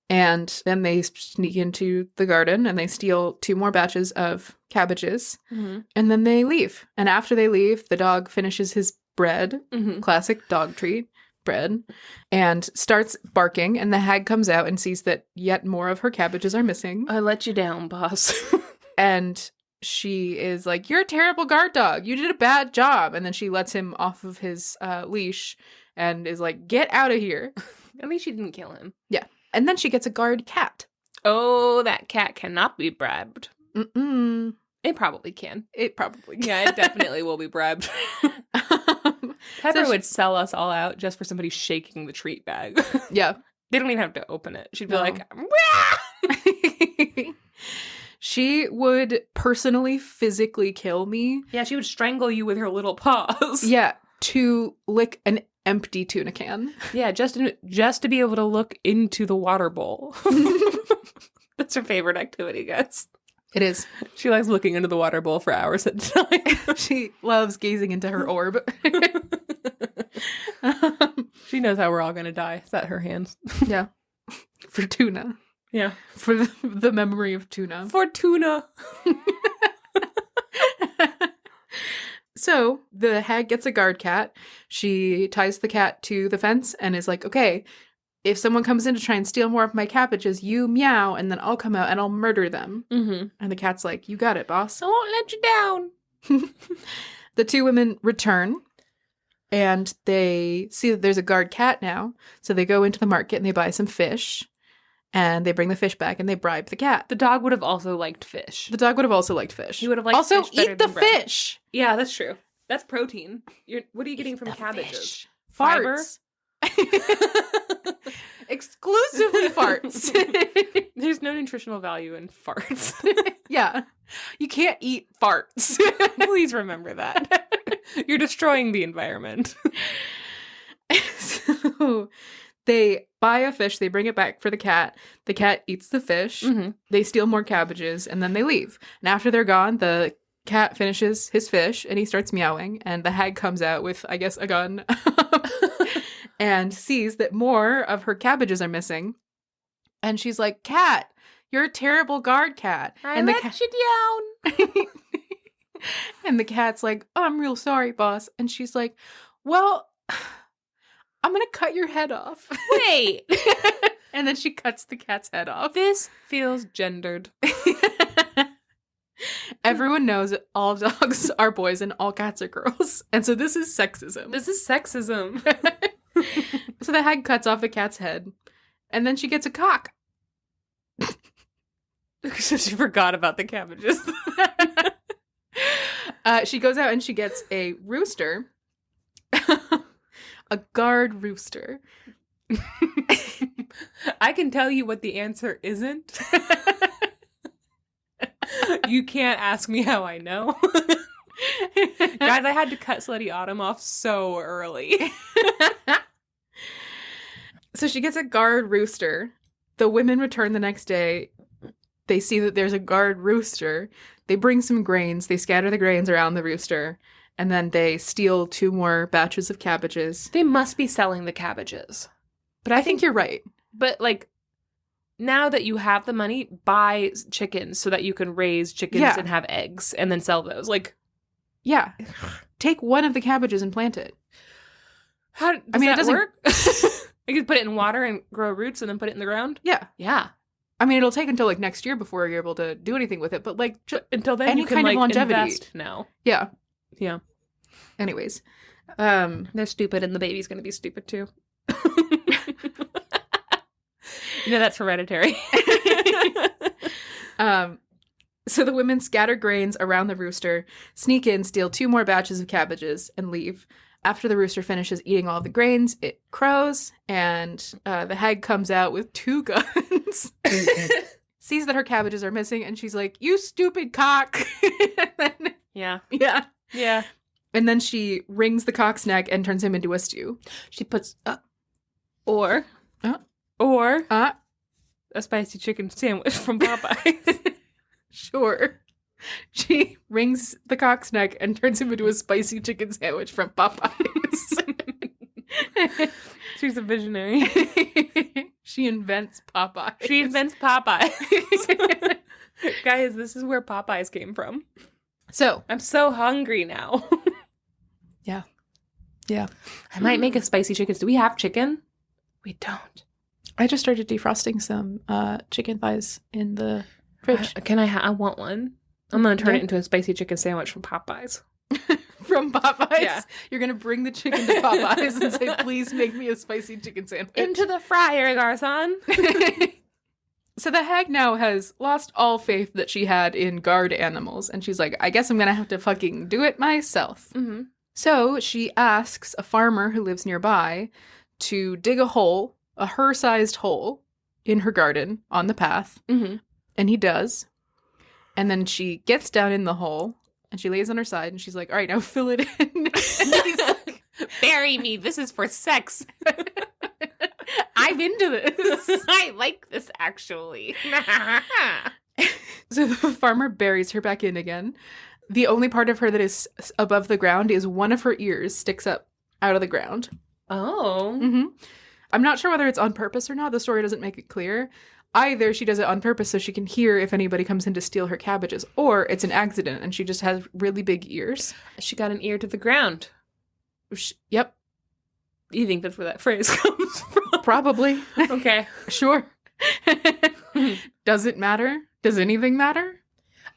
and then they sneak into the garden and they steal 2 more batches of cabbages, and then they leave. And after they leave, the dog finishes his bread, classic dog treat, bread, and starts barking, and the hag comes out and sees that yet more of her cabbages are missing. I let you down, boss. And she is like, you're a terrible guard dog. You did a bad job. And then she lets him off of his leash and is like, get out of here. At least she didn't kill him. Yeah. And then she gets a guard cat. Oh, that cat cannot be bribed. Mm-mm. It probably can. It probably can. Yeah, it definitely will be bribed. Pepper would sell us all out just for somebody shaking the treat bag. Yeah. They don't even have to open it. She'd be like, she would personally physically kill me. yeah, she would strangle you with her little paws. Yeah, to lick an empty tuna can. Yeah, just to be able to look into the water bowl. That's her favorite activity, guys. It is. She likes looking into the water bowl for hours at a time. She loves gazing into her orb. She knows how we're all going to die. It's at her hands. Yeah. For tuna. Yeah. For the memory of tuna. For tuna. So the hag gets a guard cat. She ties the cat to the fence and is like, okay, if someone comes in to try and steal more of my cabbages, you meow, and then I'll come out and I'll murder them. Mm-hmm. And the cat's like, you got it, boss. I won't let you down. The two women return, and they see that there's a guard cat now. So they go into the market and they buy some fish, and they bring the fish back and they bribe the cat. The dog would have also liked fish. The dog would have also liked fish. He would have liked also fish better eat the than bread. fish. Yeah, that's true. That's protein. What are you getting Eat from the cabbages? fish. Fiber? Farts. Exclusively farts. There's no nutritional value in farts. Yeah. You can't eat farts. Please remember that. You're destroying the environment. So they buy a fish, they bring it back for the cat. The cat eats the fish. Mm-hmm. They steal more cabbages, and then they leave. And after they're gone, the cat finishes his fish, and he starts meowing, and the hag comes out with, I guess, a gun. And sees that more of her cabbages are missing. And she's like, cat, you're a terrible guard cat. And let you down. And the cat's like, oh, I'm real sorry, boss. And she's like, well, I'm going to cut your head off. Wait. And then she cuts the cat's head off. This feels gendered. Everyone knows that all dogs are boys and all cats are girls. And so this is sexism. This is sexism. So the hag cuts off the cat's head, and then she gets a cock. So she forgot about the cabbages. She goes out and she gets a rooster. A guard rooster. I can tell you what the answer isn't. You can't ask me how I know. Guys, I had to cut Slutty Autumn off so early. So she gets a guard rooster. The women return the next day. They see that there's a guard rooster. They bring some grains. They scatter the grains around the rooster. And then they steal 2 more batches of cabbages. They must be selling the cabbages. But I think you're right. But, like, now that you have the money, buy chickens so that you can raise chickens and have eggs and then sell those. Like, yeah. Take one of the cabbages and plant it. How does that work? You could put it in water and grow roots and then put it in the ground? Yeah. Yeah. I mean, it'll take until, like, next year before you're able to do anything with it. But, like, until then, any you can, kind like, of longevity. invest now. Yeah. Yeah. Anyways. They're stupid and the baby's going to be stupid, too. You know, that's hereditary. So the women scatter grains around the rooster, sneak in, steal 2 more batches of cabbages, and leave. After the rooster finishes eating all the grains, it crows, and the hag comes out with 2 guns, sees that her cabbages are missing, and she's like, you stupid cock! And then, yeah. Yeah. Yeah. And then she wrings the cock's neck and turns him into a stew. She puts, or a spicy chicken sandwich from Popeye. Sure. She wrings the cock's neck and turns him into a spicy chicken sandwich from Popeyes. She's a visionary. She invents Popeye. She invents Popeye. Guys, this is where Popeyes came from. So, I'm so hungry now. Yeah. Yeah. I might make a spicy chicken. Do we have chicken? We don't. I just started defrosting some chicken thighs in the fridge. Can I want one? I'm going to turn it into a spicy chicken sandwich from Popeyes. From Popeyes? Yeah. You're going to bring the chicken to Popeyes and say, please make me a spicy chicken sandwich. Into the fryer, Garcon. So the hag now has lost all faith that she had in guard animals. And she's like, I guess I'm going to have to fucking do it myself. Mm-hmm. So she asks a farmer who lives nearby to dig a hole, a her-sized hole, in her garden on the path. Mm-hmm. And he does. And then she gets down in the hole and she lays on her side and she's like, all right, now fill it in. And he's like, bury me. This is for sex. I'm into this. I like this, actually. So the farmer buries her back in again. The only part of her that is above the ground is one of her ears sticks up out of the ground. Oh. Mm-hmm. I'm not sure whether it's on purpose or not. The story doesn't make it clear. Either she does it on purpose so she can hear if anybody comes in to steal her cabbages, or it's an accident and she just has really big ears. She got an ear to the ground. Yep. You think that's where that phrase comes from? Probably. Okay. Sure. Does it matter? Does anything matter?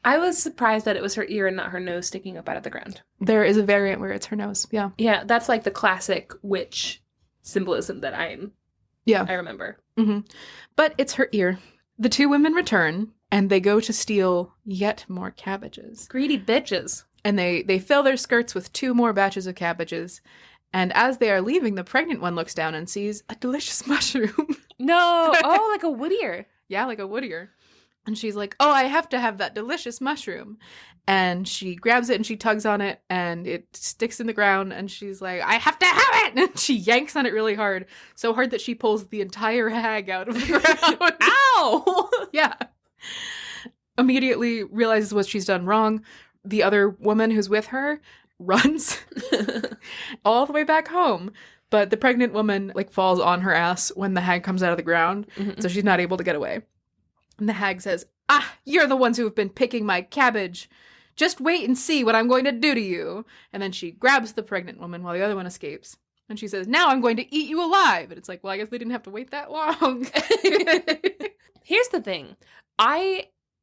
I was surprised that it was her ear and not her nose sticking up out of the ground. There is a variant where it's her nose. Yeah. Yeah, that's like the classic witch symbolism that I remember. Mm-hmm. But it's her ear. The two women return, and they go to steal yet more cabbages. Greedy bitches. And they fill their skirts with 2 more batches of cabbages. And as they are leaving, the pregnant one looks down and sees a delicious mushroom. No. Oh, like a wood ear. Yeah, like a wood ear. And she's like, oh, I have to have that delicious mushroom. And she grabs it and she tugs on it and it sticks in the ground. And she's like, I have to have it. And she yanks on it really hard. So hard that she pulls the entire hag out of the ground. Ow! Yeah. Immediately realizes what she's done wrong. The other woman who's with her runs all the way back home. But the pregnant woman falls on her ass when the hag comes out of the ground. Mm-hmm. So she's not able to get away. And the hag says, you're the ones who have been picking my cabbage. Just wait and see what I'm going to do to you. And then she grabs the pregnant woman while the other one escapes. And she says, now I'm going to eat you alive. And it's like, well, I guess they didn't have to wait that long. Here's the thing.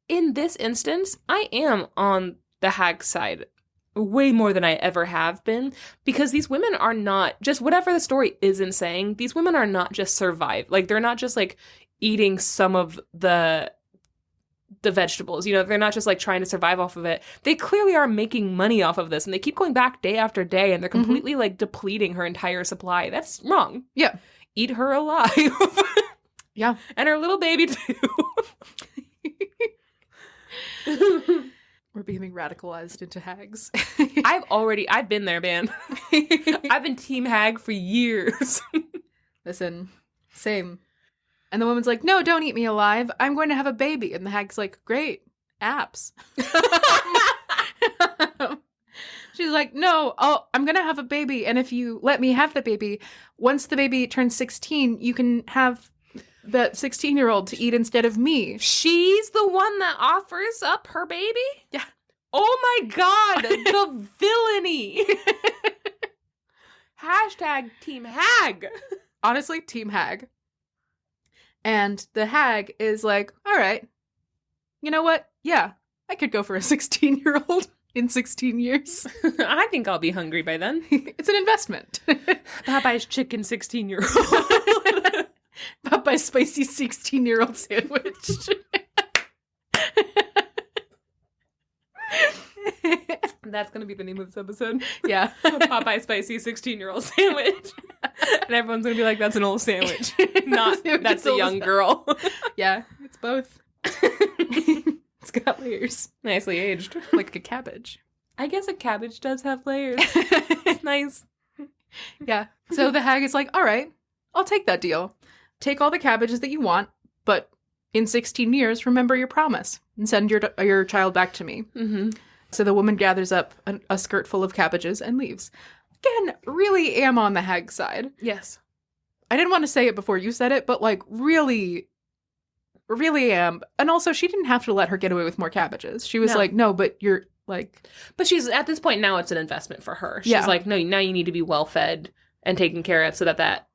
In this instance, I am on the hag's side way more than I ever have been, because these women are not just, whatever the story isn't saying, these women are not just survive. They're not just eating some of the vegetables, they're not just trying to survive off of it. They clearly are making money off of this, and they keep going back day after day, and they're completely depleting her entire supply. That's wrong. Yeah. Eat her alive. Yeah. And her little baby too. We're becoming radicalized into hags. I've been there, man. I've been team hag for years. Listen, same. And the woman's like, no, don't eat me alive. I'm going to have a baby. And the hag's like, great, apps. She's like, no, I'm going to have a baby. And if you let me have the baby, once the baby turns 16, you can have that 16-year-old to eat instead of me. She's the one that offers up her baby? Yeah. Oh my God, the villainy. Hashtag team hag. Honestly, team hag. And the hag is like, all right, you know what? Yeah, I could go for a 16-year-old in 16 years. I think I'll be hungry by then. It's an investment. Popeye's chicken 16-year-old. Popeye's spicy 16-year-old sandwich. That's going to be the name of this episode. Yeah. Popeye spicy 16-year-old sandwich. And everyone's going to be like, that's an old sandwich. Not, that's a young girl. Yeah, it's both. It's got layers. Nicely aged. Like a cabbage. I guess a cabbage does have layers. It's nice. Yeah. So the hag is like, all right, I'll take that deal. Take all the cabbages that you want, but in 16 years, remember your promise and send your child back to me. Mm-hmm. So the woman gathers up a skirt full of cabbages and leaves. Again, really am on the hag side. Yes. I didn't want to say it before you said it, but really, really am. And also, she didn't have to let her get away with more cabbages. She was like, no, but you're like... But she's, at this point now, it's an investment for her. She's Yeah. like, no, now you need to be well-fed and taken care of so that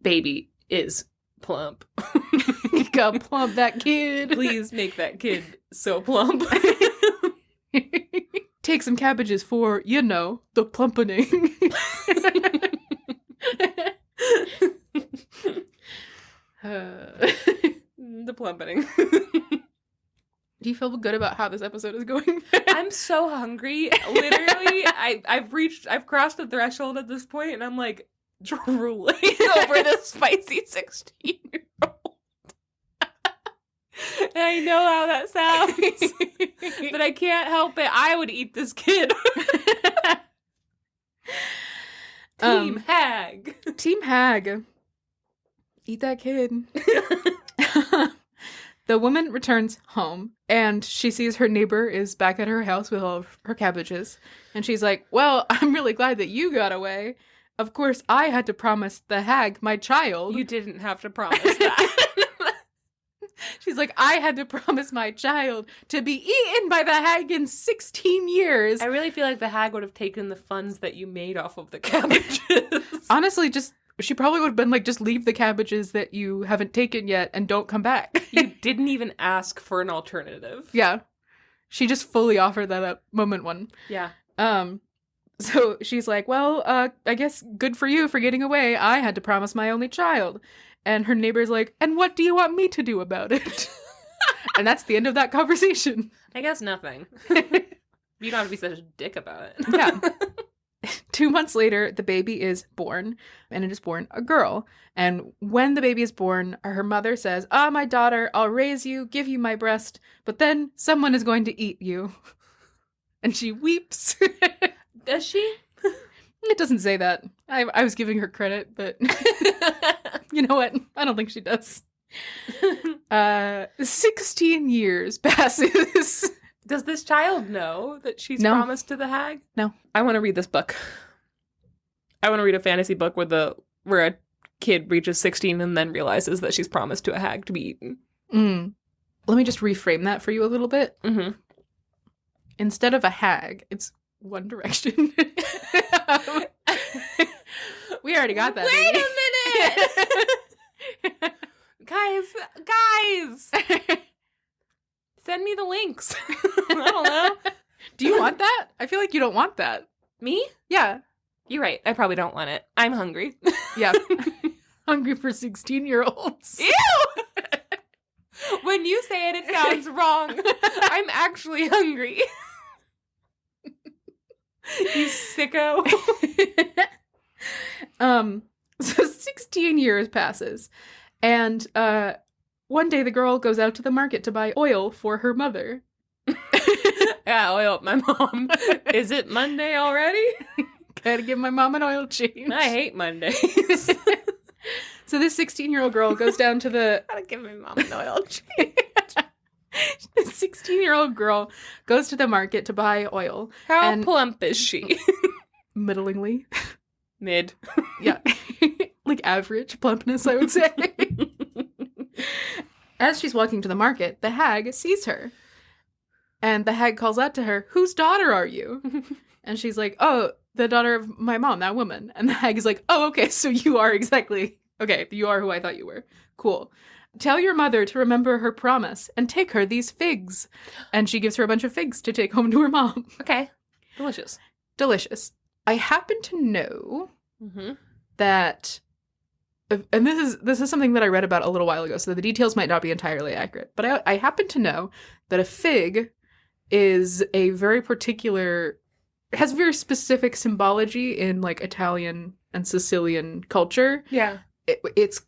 baby is plump. You gotta plump that kid. Please make that kid so plump. take some cabbages for, the plumpening. The plumpeting. Do you feel good about how this episode is going? I'm so hungry. Literally, I've crossed the threshold at this point, and I'm like drooling over this spicy 16-year-old. And I know how that sounds, but I can't help it. I would eat this kid. Team Hag. Team Hag. Eat that kid. The woman returns home, and she sees her neighbor is back at her house with all of her cabbages. And she's like, well, I'm really glad that you got away. Of course, I had to promise the hag my child. You didn't have to promise that. She's like, I had to promise my child to be eaten by the hag in 16 years. I really feel like the hag would have taken the funds that you made off of the cabbages. Honestly, she probably would have been like, just leave the cabbages that you haven't taken yet and don't come back. You didn't even ask for an alternative. Yeah. She just fully offered that up. Moment one. Yeah. So she's like, well, I guess good for you for getting away. I had to promise my only child. And her neighbor's like, and what do you want me to do about it? And that's the end of that conversation. I guess nothing. You don't have to be such a dick about it. Yeah. 2 months later, the baby is born, and it is born a girl. And when the baby is born, her mother says, my daughter, I'll raise you, give you my breast, but then someone is going to eat you. And she weeps. Does she? It doesn't say that. I was giving her credit, but you know what? I don't think she does. 16 years passes. Does this child know that she's No. promised to the hag? No. I want to read this book. I want to read a fantasy book where a kid reaches 16 and then realizes that she's promised to a hag to be eaten. Let me just reframe that for you a little bit. Mm-hmm. Instead of a hag, it's One Direction. We already got that. Wait a minute! Guys! Send me the links. I don't know. Do you want that? I feel like you don't want that. Me? Yeah. You're right. I probably don't want it. I'm hungry. Yeah. Hungry for 16-year-olds. Ew! When you say it, it sounds wrong. I'm actually hungry. You sicko. So 16 years passes, and one day the girl goes out to the market to buy oil for her mother. Yeah, oil, my mom. Is it Monday already? Gotta give my mom an oil change. I hate Mondays. So this 16-year-old girl goes down to the... Gotta give my mom an oil change. The 16-year-old girl goes to the market to buy oil. How plump is she? Middlingly. Mid. Yeah. Like average plumpness, I would say. As she's walking to the market, the hag sees her. And the hag calls out to her, "Whose daughter are you?" And she's like, "Oh, the daughter of my mom, that woman." And the hag is like, "Oh, okay, so you are exactly... Okay, you are who I thought you were. Cool. Tell your mother to remember her promise and take her these figs." And she gives her a bunch of figs to take home to her mom. Okay. Delicious. Delicious. I happen to know that... And this is something that I read about a little while ago, so the details might not be entirely accurate. But I happen to know that a fig is a very particular... has very specific symbology in, like, Italian and Sicilian culture. Yeah. It's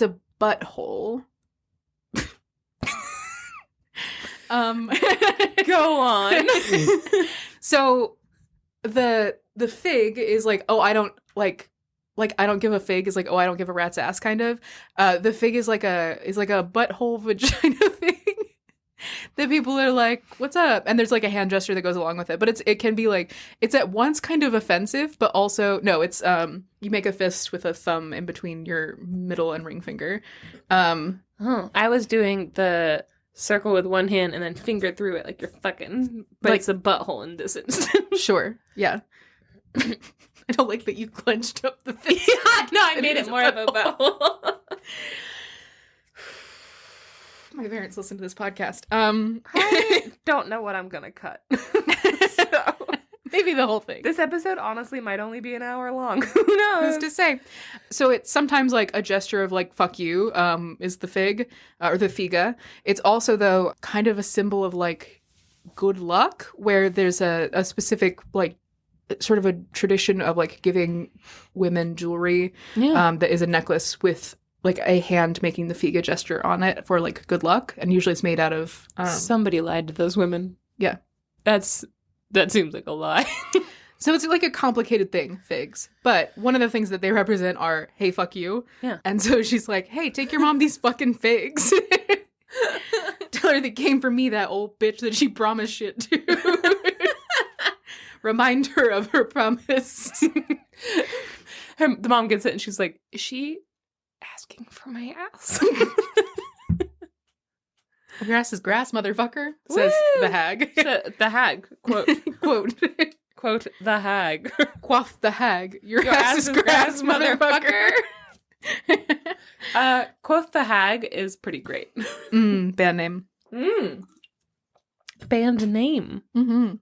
a butthole. Go on. So the fig is like, oh, I don't like I don't give a fig is like, oh, I don't give a rat's ass kind of. The fig is like a butthole vagina thing. That people are like, "What's up?" And there's like a hand gesture that goes along with it. But it can be like, it's at once kind of offensive, but also no, it's you make a fist with a thumb in between your middle and ring finger. I was doing the circle with one hand and then finger through it like you're fucking, but like, it's a butthole in this instance. Sure, yeah. I don't like that you clenched up the fist. Yeah, no, I made it more of a butthole. My parents listen to this podcast. I don't know what I'm gonna cut. So. Maybe the whole thing. This episode honestly might only be an hour long. Who knows? Who's to say? So it's sometimes like a gesture of like fuck you, is the fig or the figa. It's also though kind of a symbol of like good luck, where there's a specific like sort of a tradition of like giving women jewelry that is a necklace with like a hand making the figa gesture on it for like good luck, and usually it's made out of somebody lied to those women. Yeah. That seems like a lie. So it's like a complicated thing, figs. But one of the things that they represent are, hey, fuck you. Yeah. And so she's like, hey, take your mom these fucking figs. Tell her they came from me, that old bitch that she promised shit to. Remind her of her promise. The mom gets it and she's like, is she asking for my ass? Your ass is grass, motherfucker, says the hag. The hag. Quote. Quote, the hag. Quaff the hag. Your ass is grass, motherfucker. Quoth the hag is pretty great. Band name. Band name. Mm-hmm.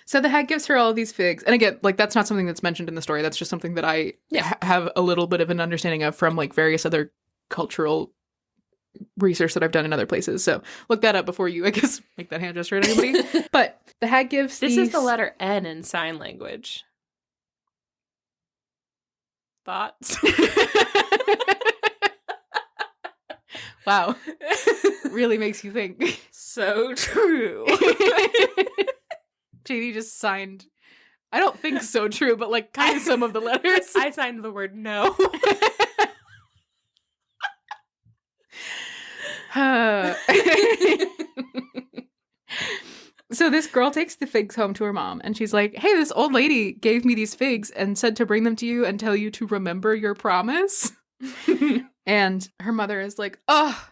So the hag gives her all of these figs. And again, like, that's not something that's mentioned in the story. That's just something that I have a little bit of an understanding of from, like, various other cultural research that I've done in other places. So look that up before you, I guess, make that hand gesture to anybody. But the hag gives This is the letter N in sign language. Thoughts? Wow. Really makes you think. So true. JD just signed, I don't think so true, but like kind of some of the letters. I signed the word no. So this girl takes the figs home to her mom and she's like, hey, this old lady gave me these figs and said to bring them to you and tell you to remember your promise. And her mother is like, oh,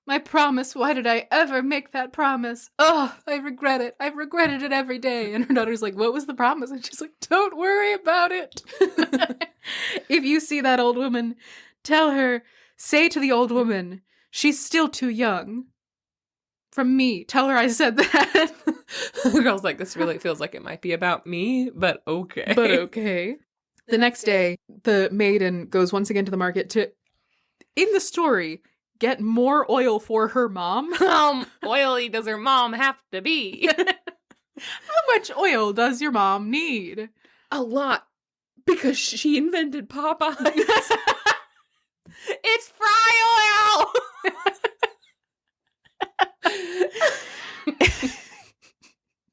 my promise. Why did I ever make that promise? Oh, I regret it. I've regretted it every day. And her daughter's like, what was the promise? And she's like, don't worry about it. If you see that old woman, tell her, say to the old woman, she's still too young. From me. Tell her I said that. The girl's like, this really feels like it might be about me, but okay. But okay. The next day, the maiden goes once again to the market to, in the story, get more oil for her mom. Oily does her mom have to be? How much oil does your mom need? A lot. Because she invented Popeye. It's fry oil!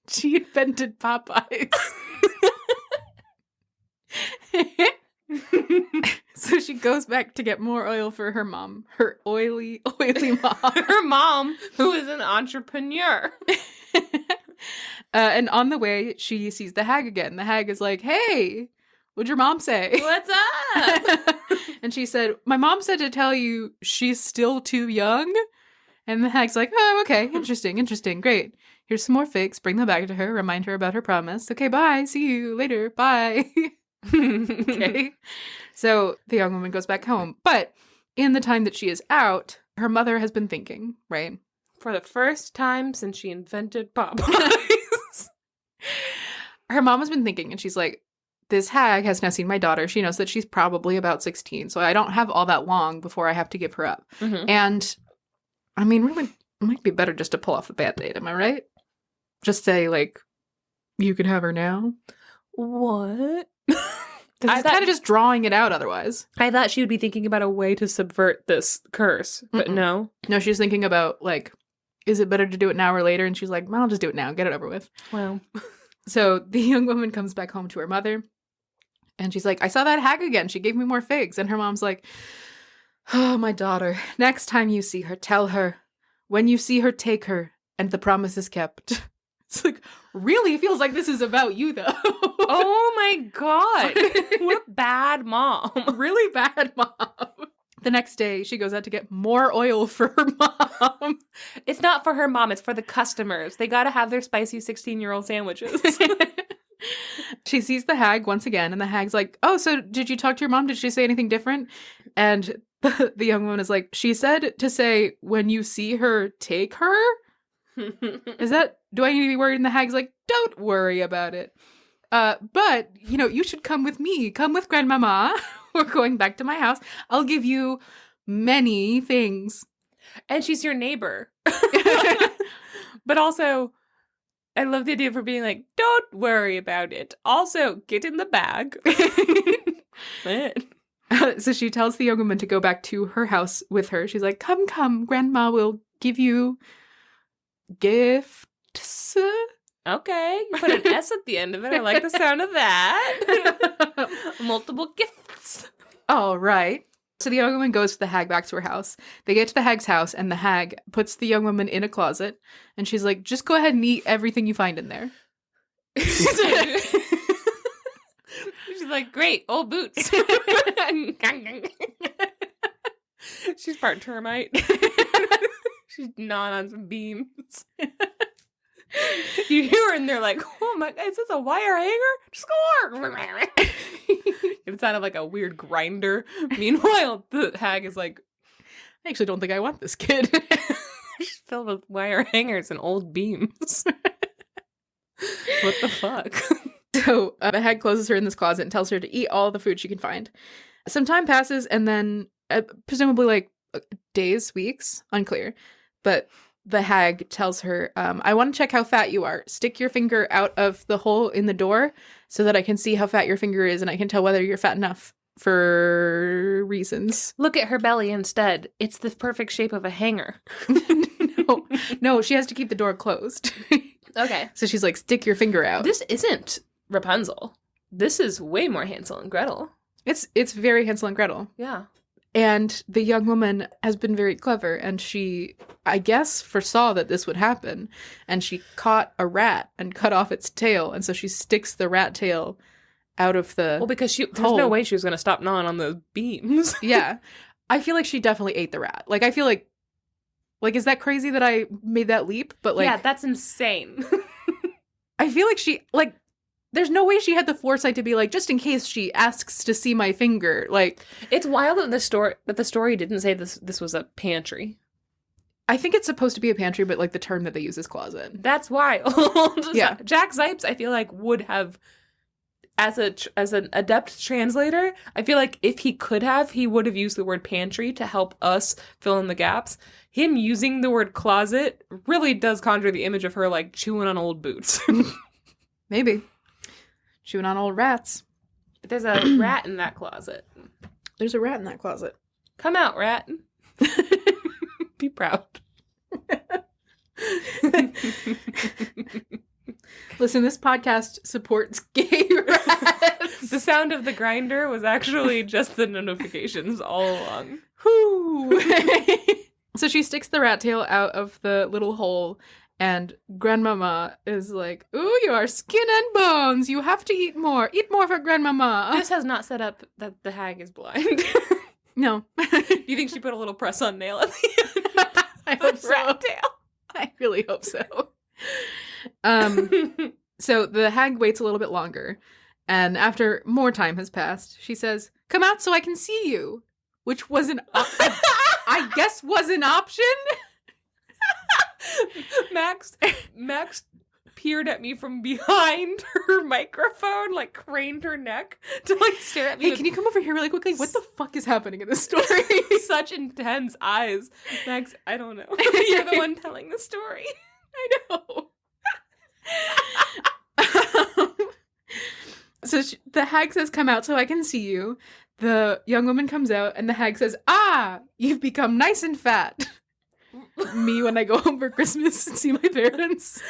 She invented Popeyes. So she goes back to get more oil for her mom. Her oily mom. Her mom, who is an entrepreneur. And on the way, she sees the hag again. The hag is like, hey, what'd your mom say? What's up? And she said, my mom said to tell you she's still too young. And the hag's like, oh, okay, interesting, great. Here's some more figs. Bring them back to her. Remind her about her promise. Okay, bye. See you later. Bye. Okay. So the young woman goes back home. But in the time that she is out, her mother has been thinking, right? For the first time since she invented Popeyes. Her mom has been thinking, and she's like, this hag has now seen my daughter. She knows that she's probably about 16. So I don't have all that long before I have to give her up. Mm-hmm. And I mean, really, it might be better just to pull off the Band-Aid. Am I right? Just say, like, you can have her now. What? Because it's kind of just drawing it out otherwise. I thought she would be thinking about a way to subvert this curse, but no. No, she's thinking about, like, is it better to do it now or later? And she's like, well, I'll just do it now. Get it over with. Wow. So the young woman comes back home to her mother. And she's like, I saw that hag again. She gave me more figs. And her mom's like, oh, my daughter, next time you see her, tell her. When you see her, take her. And the promise is kept. It's like, really feels like this is about you, though. Oh, my God. What a bad mom. Really bad mom. The next day, she goes out to get more oil for her mom. It's not for her mom. It's for the customers. They got to have their spicy 16-year-old sandwiches. She sees the hag once again, and the hag's like, oh, so did you talk to your mom? Did she say anything different? And the young woman is like, she said to say, when you see her, take her? Do I need to be worried? And the hag's like, don't worry about it. But, you should come with me. Come with Grandmama. We're going back to my house. I'll give you many things. And she's your neighbor. But also, I love the idea of her being like, don't worry about it. Also, get in the bag. So she tells the young woman to go back to her house with her. She's like, come, Grandma will give you gifts. Okay, you put an S at the end of it. I like the sound of that. Multiple gifts. All right. So the young woman goes with the hag back to her house. They get to the hag's house, and the hag puts the young woman in a closet. And she's like, just go ahead and eat everything you find in there. She's like, great, old boots. She's part termite. She's gnawing on some beams. You hear her and they're like, oh my God, is this a wire hanger? Score! It sounded like a weird grinder. Meanwhile, the hag is like, I actually don't think I want this kid. She's filled with wire hangers and old beams. What the fuck? So the hag closes her in this closet and tells her to eat all the food she can find. Some time passes, and then presumably like days, weeks, unclear. But the hag tells her, I want to check how fat you are. Stick your finger out of the hole in the door so that I can see how fat your finger is and I can tell whether you're fat enough for reasons. Look at her belly instead. It's the perfect shape of a hanger. No, she has to keep the door closed. Okay. So she's like, stick your finger out. This isn't Rapunzel. This is way more Hansel and Gretel. It's very Hansel and Gretel. Yeah. And the young woman has been very clever, and she, I guess, foresaw that this would happen, and she caught a rat and cut off its tail, and so she sticks the rat tail out of the Well, because there's hole. no way she was going to stop gnawing on those beams. Yeah. I feel like she definitely ate the rat. Like, I feel like, is that crazy that I made that leap? But, like... Yeah, that's insane. I feel like she, like... There's no way she had the foresight to be like, just in case she asks to see my finger. Like, it's wild that the story didn't say this was a pantry. I think it's supposed to be a pantry, but like the term that they use is closet. That's wild. Yeah. Jack Zipes, I feel like, would have, as an adept translator, I feel like if he could have, he would have used the word pantry to help us fill in the gaps. Him using the word closet really does conjure the image of her like chewing on old boots. Maybe. Chewing on old rats. But there's a rat in that closet. There's a rat in that closet. Come out, rat. Be proud. Listen, this podcast supports gay rats. The sound of the grinder was actually just the notifications all along. Whoo! So she sticks the rat tail out of the little hole, and Grandmama is like, ooh, you are skin and bones. You have to eat more. Eat more for Grandmama. This has not set up that the hag is blind. No. Do you think she put a little press-on nail at the end? I hope so. Rat tail. I really hope so. So the hag waits a little bit longer, and after more time has passed, she says, come out so I can see you, which was I guess was an option. Max peered at me from behind her microphone, like craned her neck to like stare at me. Hey, can you come over here really quickly? What the fuck is happening in this story? Such intense eyes. Max, I don't know. You're the one telling the story. I know. So the hag says, come out so I can see you. The young woman comes out, and the hag says, you've become nice and fat. Me when I go home for Christmas and see my parents.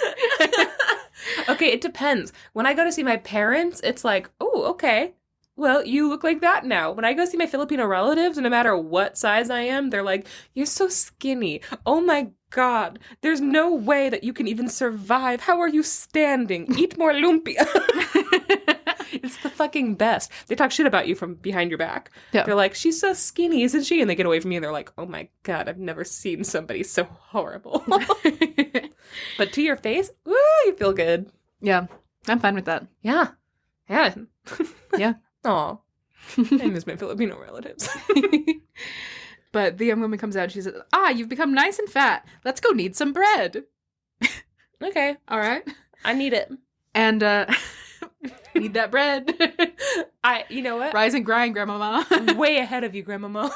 Okay, it depends. When I go to see my parents, it's like, oh, okay. Well, you look like that now. When I go see my Filipino relatives, no matter what size I am, they're like, you're so skinny. Oh my God. There's no way that you can even survive. How are you standing? Eat more lumpia. It's the fucking best. They talk shit about you from behind your back. Yeah. They're like, she's so skinny, isn't she? And they get away from you and they're like, oh my God, I've never seen somebody so horrible. But to your face, woo, you feel good. Yeah, I'm fine with that. Yeah. Yeah. Yeah. Aw. I miss my Filipino relatives. But the young woman comes out and she says, you've become nice and fat. Let's go knead some bread. Okay. All right. I need it. And Need that bread. You know what? Rise and grind, Grandmama. Way ahead of you, Grandmama.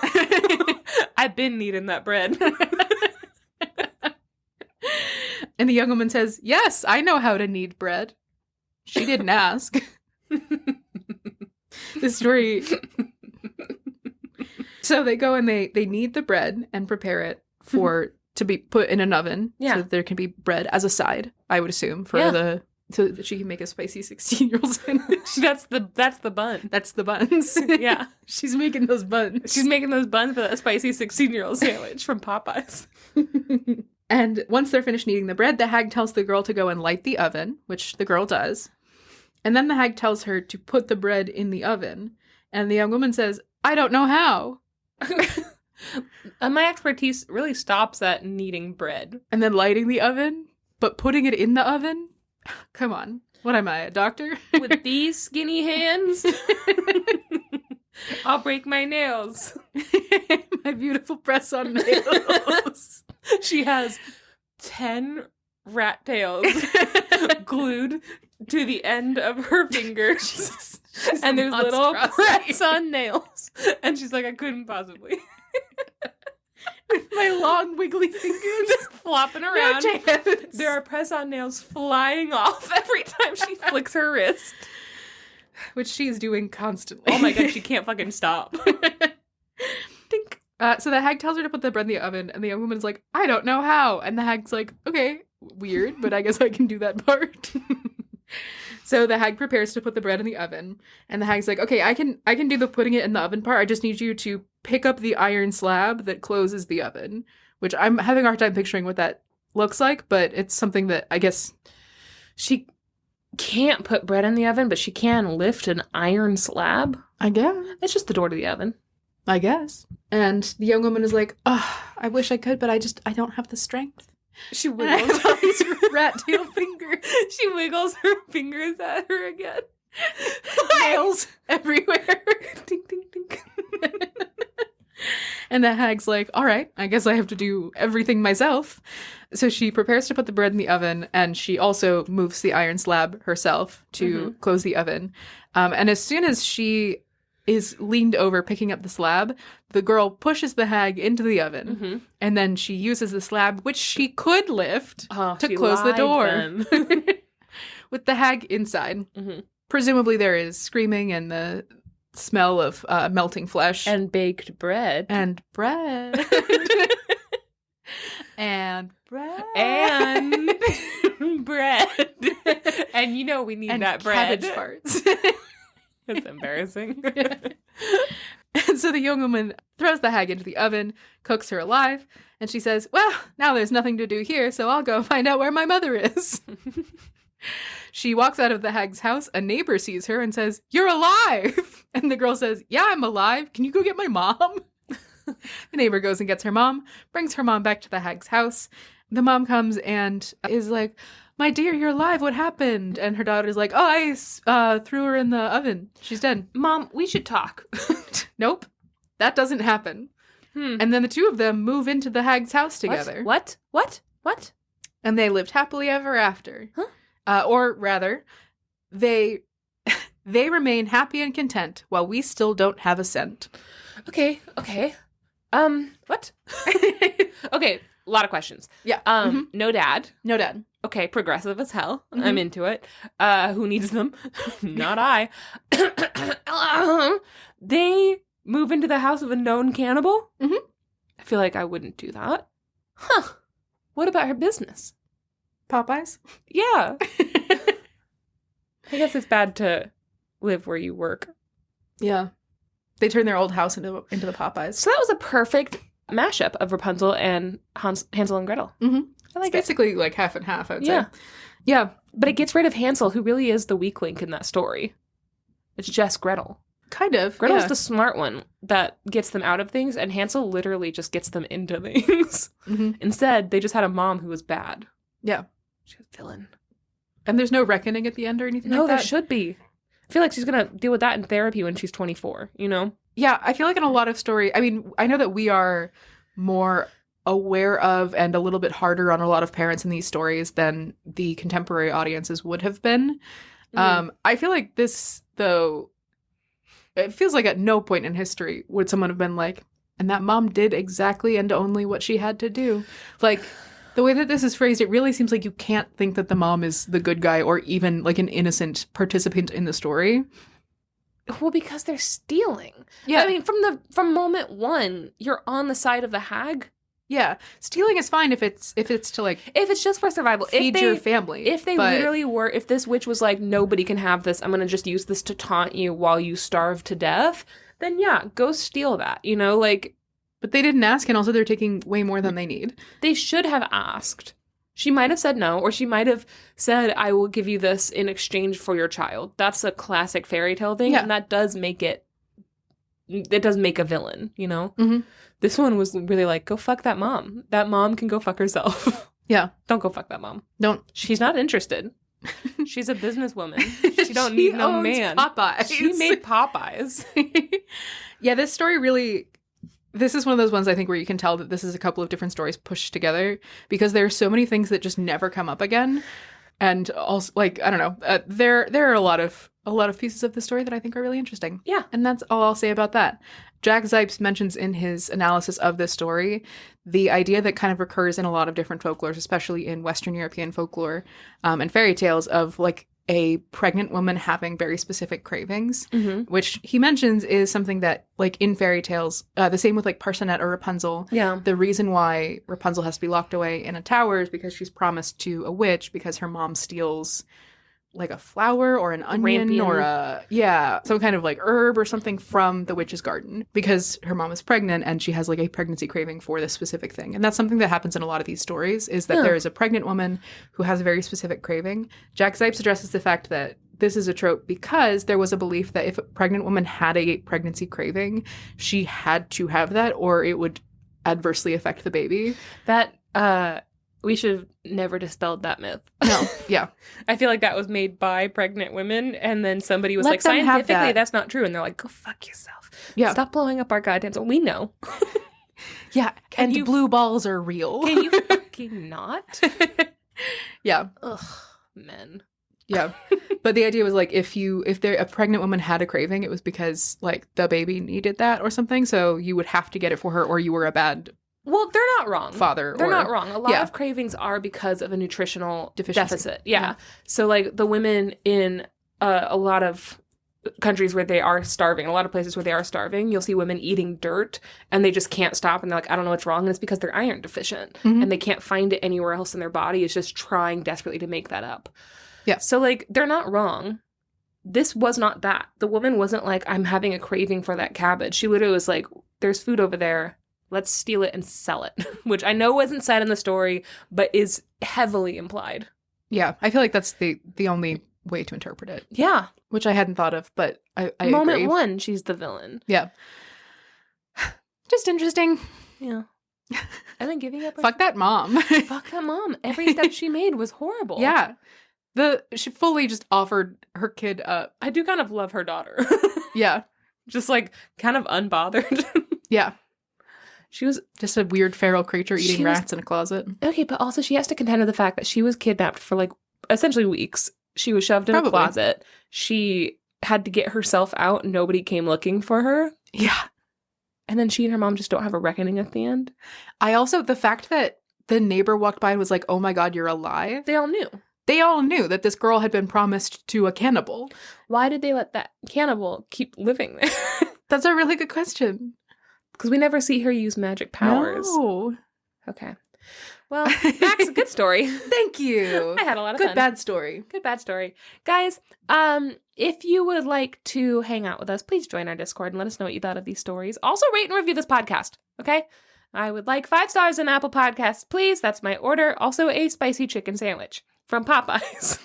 I've been needing that bread. And the young woman says, yes, I know how to knead bread. She didn't ask. This story. So they go and they knead the bread and prepare it for to be put in an oven. Yeah. So that there can be bread as a side, I would assume, for so that she can make a spicy 16-year-old sandwich. That's the bun. That's the buns. Yeah. She's making those buns. She's making those buns for that spicy 16-year-old sandwich from Popeyes. And once they're finished kneading the bread, the hag tells the girl to go and light the oven, which the girl does. And then the hag tells her to put the bread in the oven. And the young woman says, I don't know how. My expertise really stops at kneading bread. And then lighting the oven, but putting it in the oven? Come on. What am I, a doctor? With these skinny hands, I'll break my nails. My beautiful press-on nails. She has 10 rat tails glued to the end of her fingers. And there's little press-on nails. And she's like, I couldn't possibly. With my long wiggly fingers flopping around. No chance. There are press-on nails flying off every time she flicks her wrist. Which she's doing constantly. Oh my god, she can't fucking stop. Dink. So the hag tells her to put the bread in the oven, and the young woman's like, I don't know how. And the hag's like, okay, weird, but I guess I can do that part. So the hag prepares to put the bread in the oven, and the hag's like, okay, I can do the putting it in the oven part. I just need you to pick up the iron slab that closes the oven, which I'm having a hard time picturing what that looks like, but it's something that I guess she can't put bread in the oven, but she can lift an iron slab. I guess. It's just the door to the oven. I guess. And the young woman is like, oh, I wish I could, but I don't have the strength. She wiggles all these rat tail fingers. She wiggles her fingers at her again. Nails everywhere. Ding, ding, ding. And the hag's like, all right, I guess I have to do everything myself. So she prepares to put the bread in the oven, and she also moves the iron slab herself to close the oven. And as soon as she is leaned over picking up the slab, the girl pushes the hag into the oven, and then she uses the slab, which she could lift, to close the door. With the hag inside. Presumably there is screaming and the smell of melting flesh. And baked bread. And bread. And bread. And bread. And you know we need that bread. Cabbage farts. That's embarrassing. And so the young woman throws the hag into the oven, cooks her alive, and she says, well, now there's nothing to do here, so I'll go find out where my mother is. She walks out of the hag's house. A neighbor sees her and says, you're alive! And the girl says, yeah, I'm alive. Can you go get my mom? The neighbor goes and gets her mom, brings her mom back to the hag's house. The mom comes and is like, my dear, you're alive. What happened? And her daughter's like, oh, I threw her in the oven. She's dead. Mom, we should talk. Nope. That doesn't happen. And then the two of them move into the hag's house together. What? And they lived happily ever after. Huh? Or rather, they remain happy and content while we still don't have a cent. Okay. What? Okay, a lot of questions. Yeah. No dad. No dad. Okay, progressive as hell. I'm into it. Who needs them? Not I. They move into the house of a known cannibal? I feel like I wouldn't do that. Huh. What about her business? Popeyes? Yeah. I guess it's bad to live where you work. Yeah. They turned their old house into the Popeyes. So that was a perfect mashup of Rapunzel and Hansel and Gretel. I like it's basically like half and half, I would say. Yeah. But it gets rid of Hansel, who really is the weak link in that story. It's just Gretel. Kind of. Gretel's the smart one that gets them out of things, and Hansel literally just gets them into things. Instead, they just had a mom who was bad. Yeah. She was a villain. And there's no reckoning at the end or anything like that? No, there should be. I feel like she's going to deal with that in therapy when she's 24, you know? Yeah, I feel like in a lot of story, I mean, I know that we are more aware of and a little bit harder on a lot of parents in these stories than the contemporary audiences would have been. I feel like this, though, it feels like at no point in history would someone have been like, and that mom did exactly and only what she had to do. Like, the way that this is phrased, it really seems like you can't think that the mom is the good guy or even like an innocent participant in the story. Well, because they're stealing. Yeah. I mean, from moment one, you're on the side of the hag. Yeah. Stealing is fine if it's to like If it's just for survival. feed your family. If they literally were, if this witch was like, nobody can have this, I'm going to just use this to taunt you while you starve to death, then yeah, go steal that, you know, like. But they didn't ask, and also they're taking way more than they need. They should have asked. She might have said no, or she might have said, I will give you this in exchange for your child. That's a classic fairy tale thing, and that does make it does make a villain, you know? Mm-hmm. This one was really like, go fuck that mom. That mom can go fuck herself. Yeah. Don't go fuck that mom. Don't. She's not interested. She's a businesswoman. She don't need no man. Popeyes. She made Popeyes. Yeah, this story really... This is one of those ones I think where you can tell that this is a couple of different stories pushed together because there are so many things that just never come up again. And also, like, I don't know, there are a lot of pieces of the story that I think are really interesting. Yeah. And that's all I'll say about that. Jack Zipes mentions in his analysis of this story the idea that kind of recurs in a lot of different folklores, especially in Western European folklore and fairy tales, of like a pregnant woman having very specific cravings, which he mentions is something that, like, in fairy tales, the same with like Parsonet or Rapunzel. Yeah. The reason why Rapunzel has to be locked away in a tower is because she's promised to a witch because her mom steals like a flower or an onion Rampion. or some kind of like herb or something from the witch's garden because her mom is pregnant and she has like a pregnancy craving for this specific thing. And that's something that happens in a lot of these stories, is that there is a pregnant woman who has a very specific craving. Jack Zipes addresses the fact that this is a trope because there was a belief that if a pregnant woman had a pregnancy craving, she had to have that or it would adversely affect the baby. That, we should have never dispelled that myth. No, yeah. I feel like that was made by pregnant women, and then somebody was Let like, them have scientifically, that. that's not true. And they're like, go fuck yourself. Yeah. Stop blowing up our goddamn... We know. Yeah, and blue balls are real. Can you fucking not? Yeah. Ugh, men. Yeah. But the idea was like if a pregnant woman had a craving, it was because like the baby needed that or something. So you would have to get it for her or you were a bad Well, they're not wrong. They're not wrong. A lot of cravings are because of a nutritional Deficiency. deficit. Yeah. So like the women in a lot of countries where they are starving, a lot of places where they are starving, you'll see women eating dirt and they just can't stop and they're like, I don't know what's wrong. And it's because they're iron deficient and they can't find it anywhere else in their body. It's just trying desperately to make that up. Yeah. So like they're not wrong. This was not that. The woman wasn't like, I'm having a craving for that cabbage. She literally was like, there's food over there. Let's steal it and sell it, which I know wasn't said in the story, but is heavily implied. Yeah, I feel like that's the only way to interpret it. Yeah. Which I hadn't thought of, but I Moment agree. one, she's the villain. Yeah. Just interesting. Yeah. And then giving up. Fuck that mom. Fuck that mom. Every step she made was horrible. Yeah. She fully just offered her kid up. I do kind of love her daughter. Yeah. Just like kind of unbothered. Yeah. She was just a weird feral creature eating rats in a closet. Okay, but also she has to contend with the fact that she was kidnapped for like essentially weeks. She was shoved in a closet. She had to get herself out. Nobody came looking for her. Yeah. And then she and her mom just don't have a reckoning at the end. The fact that the neighbor walked by and was like, oh my God, you're alive. They all knew. They all knew that this girl had been promised to a cannibal. Why did they let that cannibal keep living there? That's a really good question. Because we never see her use magic powers. No. Okay. Well, Max, good story. Thank you. I had a lot of fun. Good bad story. Good bad story. Guys, if you would like to hang out with us, please join our Discord and let us know what you thought of these stories. Also, rate and review this podcast, okay? I would like 5 stars in Apple Podcasts, please. That's my order. Also, a spicy chicken sandwich from Popeyes.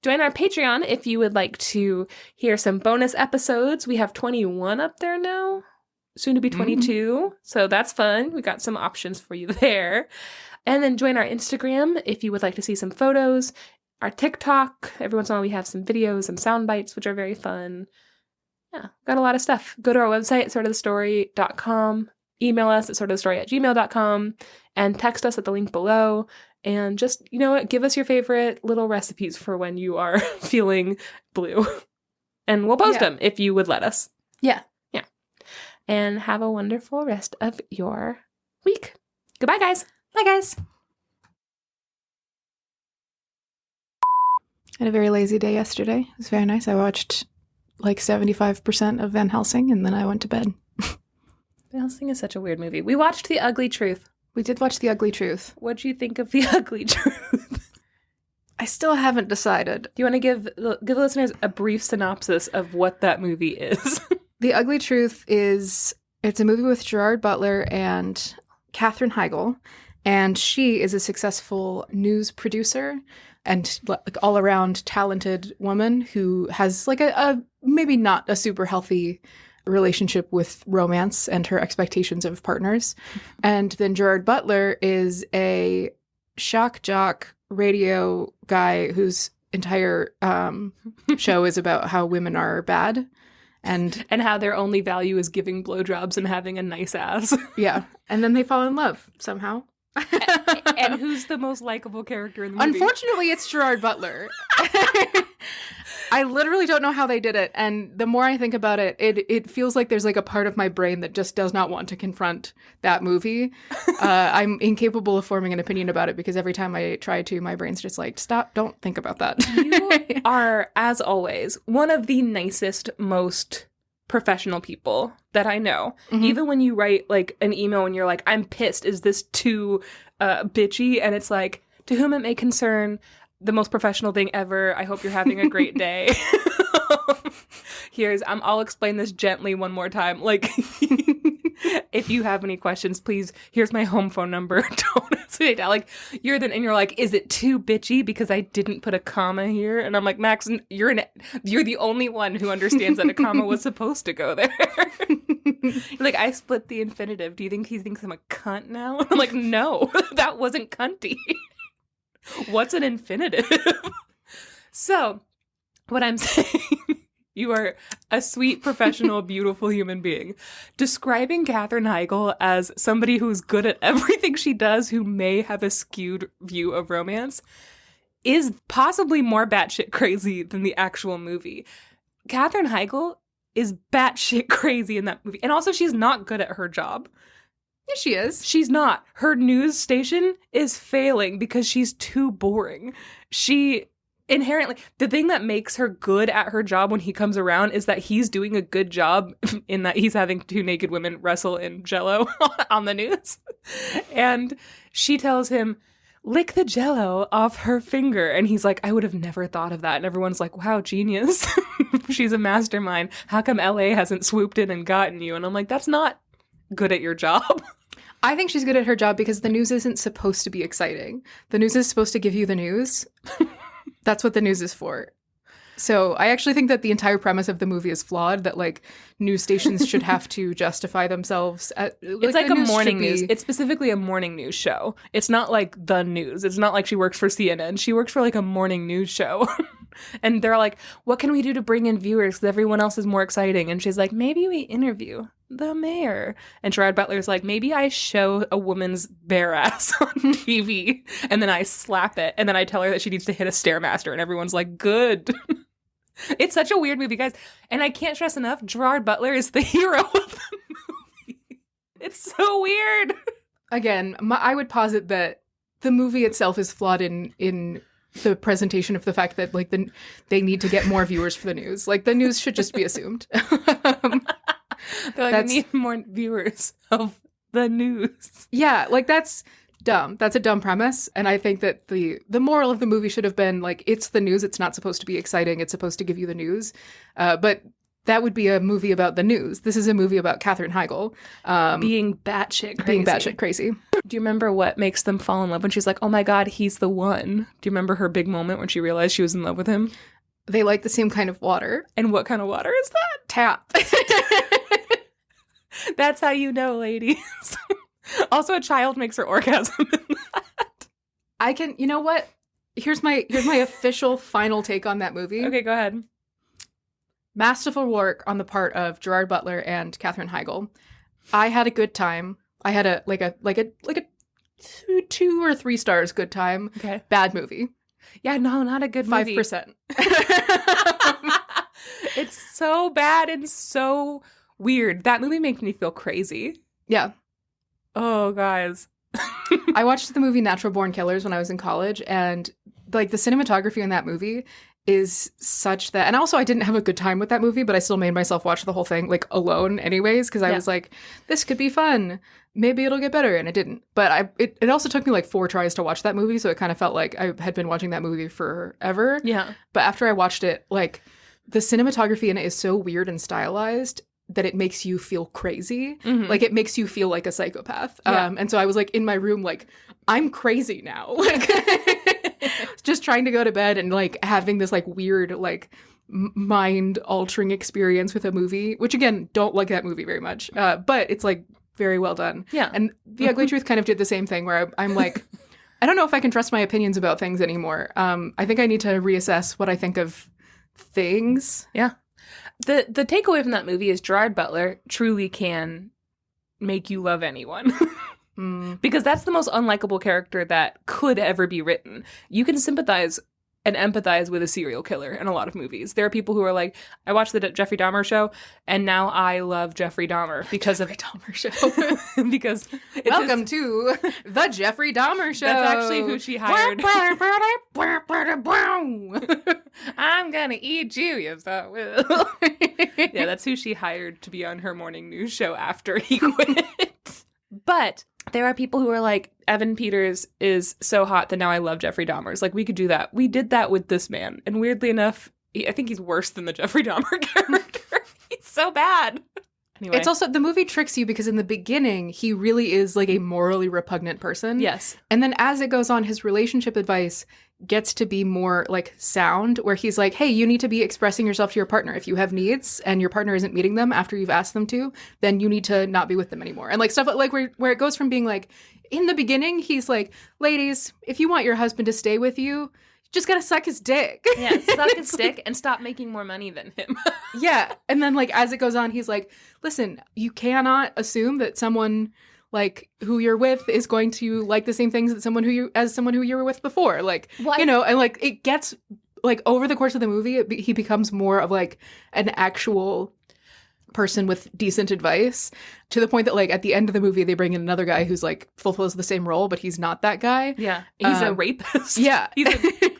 Join our Patreon if you would like to hear some bonus episodes. We have 21 up there now. Soon to be 22. So that's fun. We got some options for you there. And then join our Instagram if you would like to see some photos. Our TikTok. Every once in a while we have some videos and sound bites, which are very fun. Yeah, got a lot of stuff. Go to our website, sortofthestory.com. email us at sortofthestory@gmail.com and text us at the link below. And just, you know what, give us your favorite little recipes for when you are feeling blue. And we'll post them if you would let us. Yeah. Yeah. And have a wonderful rest of your week. Goodbye, guys. Bye, guys. I had a very lazy day yesterday. It was very nice. I watched like 75% of Van Helsing, and then I went to bed. Van Helsing is such a weird movie. We watched The Ugly Truth. We did watch The Ugly Truth. What'd you think of The Ugly Truth? I still haven't decided. Do you want to give listeners a brief synopsis of what that movie is? The Ugly Truth it's a movie with Gerard Butler and Katherine Heigl, and she is a successful news producer and like all around talented woman who has like a maybe not a super healthy relationship with romance and her expectations of partners. And then Gerard Butler is a shock jock radio guy whose entire show is about how women are bad and how their only value is giving blowjobs and having a nice ass. Yeah. And then they fall in love somehow. And who's the most likable character in the movie? Unfortunately, it's Gerard Butler. I literally don't know how they did it. And the more I think about it, it feels like there's like a part of my brain that just does not want to confront that movie. I'm incapable of forming an opinion about it because every time I try to, my brain's just like, stop, don't think about that. You are, as always, one of the nicest, most professional people that I know. Mm-hmm. Even when you write like an email and you're like, I'm pissed, is this too bitchy? And it's like, to whom it may concern, the most professional thing ever. I hope you're having a great day. I'll explain this gently one more time. Like, if you have any questions, please, here's my home phone number. Don't hesitate. Like, you're like, is it too bitchy because I didn't put a comma here? And I'm like, Max, you're the only one who understands that a comma was supposed to go there. Like, I split the infinitive. Do you think he thinks I'm a cunt now? I'm like, no, that wasn't cunty. What's an infinitive? So, what I'm saying, you are a sweet, professional, beautiful human being. Describing Katherine Heigl as somebody who's good at everything she does, who may have a skewed view of romance, is possibly more batshit crazy than the actual movie. Katherine Heigl is batshit crazy in that movie. And also, she's not good at her job. Yeah, she is. She's not. Her news station is failing because she's too boring. She inherently, the thing that makes her good at her job when he comes around is that he's doing a good job in that he's having two naked women wrestle in Jell-O on the news. And she tells him, lick the Jell-O off her finger. And he's like, I would have never thought of that. And everyone's like, wow, genius. She's a mastermind. How come LA hasn't swooped in and gotten you? And I'm like, that's not good at your job. I think she's good at her job because the news isn't supposed to be exciting. The news is supposed to give you the news. That's what the news is for. So I actually think that the entire premise of the movie is flawed, that like news stations should have to justify themselves. It's like a morning news. It's specifically a morning news show. It's not like the news. It's not like she works for CNN. She works for like a morning news show. And they're like, what can we do to bring in viewers because everyone else is more exciting? And she's like, maybe we interview the mayor. And Gerard Butler's like, maybe I show a woman's bare ass on TV and then I slap it and then I tell her that she needs to hit a Stairmaster and everyone's like, good. It's such a weird movie, guys. And I can't stress enough, Gerard Butler is the hero of the movie. It's so weird. Again, I would posit that the movie itself is flawed in the presentation of the fact that like they need to get more viewers for the news. Like the news should just be assumed. They're like, we need more viewers of the news. Yeah, like that's dumb. That's a dumb premise. And I think that the moral of the movie should have been like, it's the news. It's not supposed to be exciting. It's supposed to give you the news. But that would be a movie about the news. This is a movie about Katherine Heigl. Being batshit crazy. Being batshit crazy. Do you remember what makes them fall in love when she's like, oh my God, he's the one? Do you remember her big moment when she realized she was in love with him? They like the same kind of water. And what kind of water is that? Tap. That's how you know, ladies. Also, a child makes her orgasm in that. You know what? Here's my official final take on that movie. Okay, go ahead. Masterful work on the part of Gerard Butler and Katherine Heigl. I had a good time. I had a two or 3 stars good time. Okay. Bad movie. Yeah, no, not a good movie. 5%. It's so bad and so weird. That movie makes me feel crazy. Yeah. Oh, guys. I watched the movie Natural Born Killers when I was in college, and like the cinematography in that movie is such that, and also I didn't have a good time with that movie, but I still made myself watch the whole thing like alone anyways, because I was like, this could be fun, maybe it'll get better, and it didn't. But it also took me like 4 tries to watch that movie, so it kind of felt like I had been watching that movie forever. Yeah. But after I watched it, like the cinematography in it is so weird and stylized that it makes you feel crazy. Mm-hmm. Like it makes you feel like a psychopath. Yeah. And so I was like in my room like, I'm crazy now. Like just trying to go to bed and like having this like weird like mind altering experience with a movie, which again, don't like that movie very much. But it's like very well done. Yeah. And The Ugly Truth kind of did the same thing where I'm like, I don't know if I can trust my opinions about things anymore. I think I need to reassess what I think of things. Yeah. The takeaway from that movie is Gerard Butler truly can make you love anyone. Because that's the most unlikable character that could ever be written. You can sympathize and empathize with a serial killer in a lot of movies. There are people who are like, I watched the Jeffrey Dahmer show, and now I love Jeffrey Dahmer because Jeffrey Dahmer show. Because welcome to the Jeffrey Dahmer show. That's actually who she hired. I'm gonna eat you, yes I will. Yeah, that's who she hired to be on her morning news show after he quit. But there are people who are like, Evan Peters is so hot that now I love Jeffrey Dahmer's. Like, we could do that. We did that with this man. And weirdly enough, I think he's worse than the Jeffrey Dahmer character. He's so bad. Anyway. It's also, the movie tricks you because in the beginning, he really is like a morally repugnant person. Yes. And then as it goes on, his relationship advice gets to be more like sound, where he's like, hey, you need to be expressing yourself to your partner. If you have needs and your partner isn't meeting them after you've asked them to, then you need to not be with them anymore. And like stuff like where it goes from being like, in the beginning, he's like, ladies, if you want your husband to stay with you, just gotta suck his dick. Yeah, suck his dick and stop making more money than him. Yeah. And then like as it goes on, he's like, listen, you cannot assume that someone like who you're with is going to like the same things that someone who you were with before. Like, well, you know, and like it gets like over the course of the movie, he becomes more of like an actual person with decent advice, to the point that like at the end of the movie they bring in another guy who's like fulfills the same role, but he's not that guy. Yeah. He's a rapist. Yeah.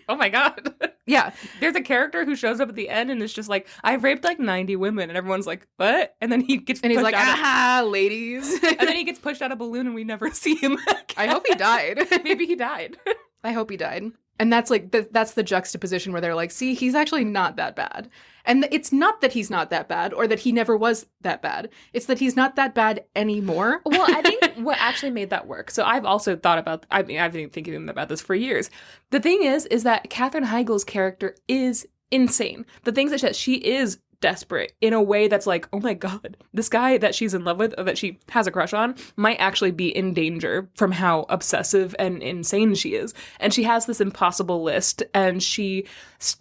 Oh my God. Yeah. There's a character who shows up at the end and is just like, I've raped like 90 women, and everyone's like, what? And then he gets and he's pushed like, out aha, ladies. and then he gets pushed out of a balloon and we never see him again. I hope he died. Maybe he died. I hope he died. And that's like that's the juxtaposition where they're like, see, he's actually not that bad. And it's not that he's not that bad or that he never was that bad. It's that he's not that bad anymore. Well, I think what actually made that work. So I've also thought about, I mean, I've been thinking about this for years. The thing is that Katherine Heigl's character is insane. The things that she is desperate in a way that's like, oh my God, this guy that she's in love with or that she has a crush on might actually be in danger from how obsessive and insane she is. And she has this impossible list, and she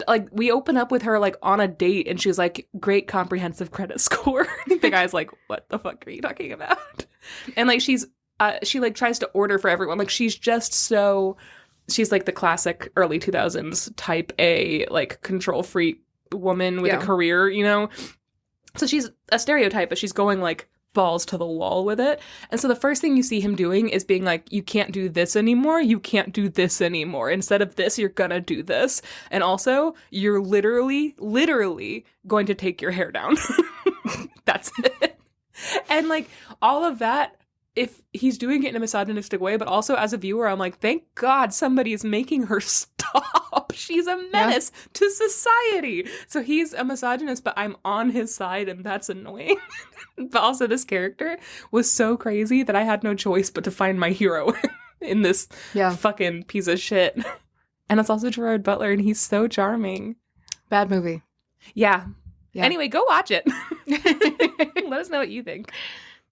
like, we open up with her like on a date and she's like, great comprehensive credit score. The guy's like, what the fuck are you talking about? And like she like tries to order for everyone. Like she's just so, she's like the classic early 2000s type A like control freak woman with a career, you know? So she's a stereotype, but she's going like balls to the wall with it. And so the first thing you see him doing is being like, you can't do this anymore. You can't do this anymore. Instead of this, you're gonna do this. And also, you're literally going to take your hair down. That's it. And like all of that, if he's doing it in a misogynistic way, but also as a viewer, I'm like, thank God somebody is making her stop. She's a menace to society. So he's a misogynist, but I'm on his side, and that's annoying. But also this character was so crazy that I had no choice but to find my hero in this fucking piece of shit. And it's also Gerard Butler, and he's so charming. Bad movie. Yeah. Anyway, go watch it. Let us know what you think.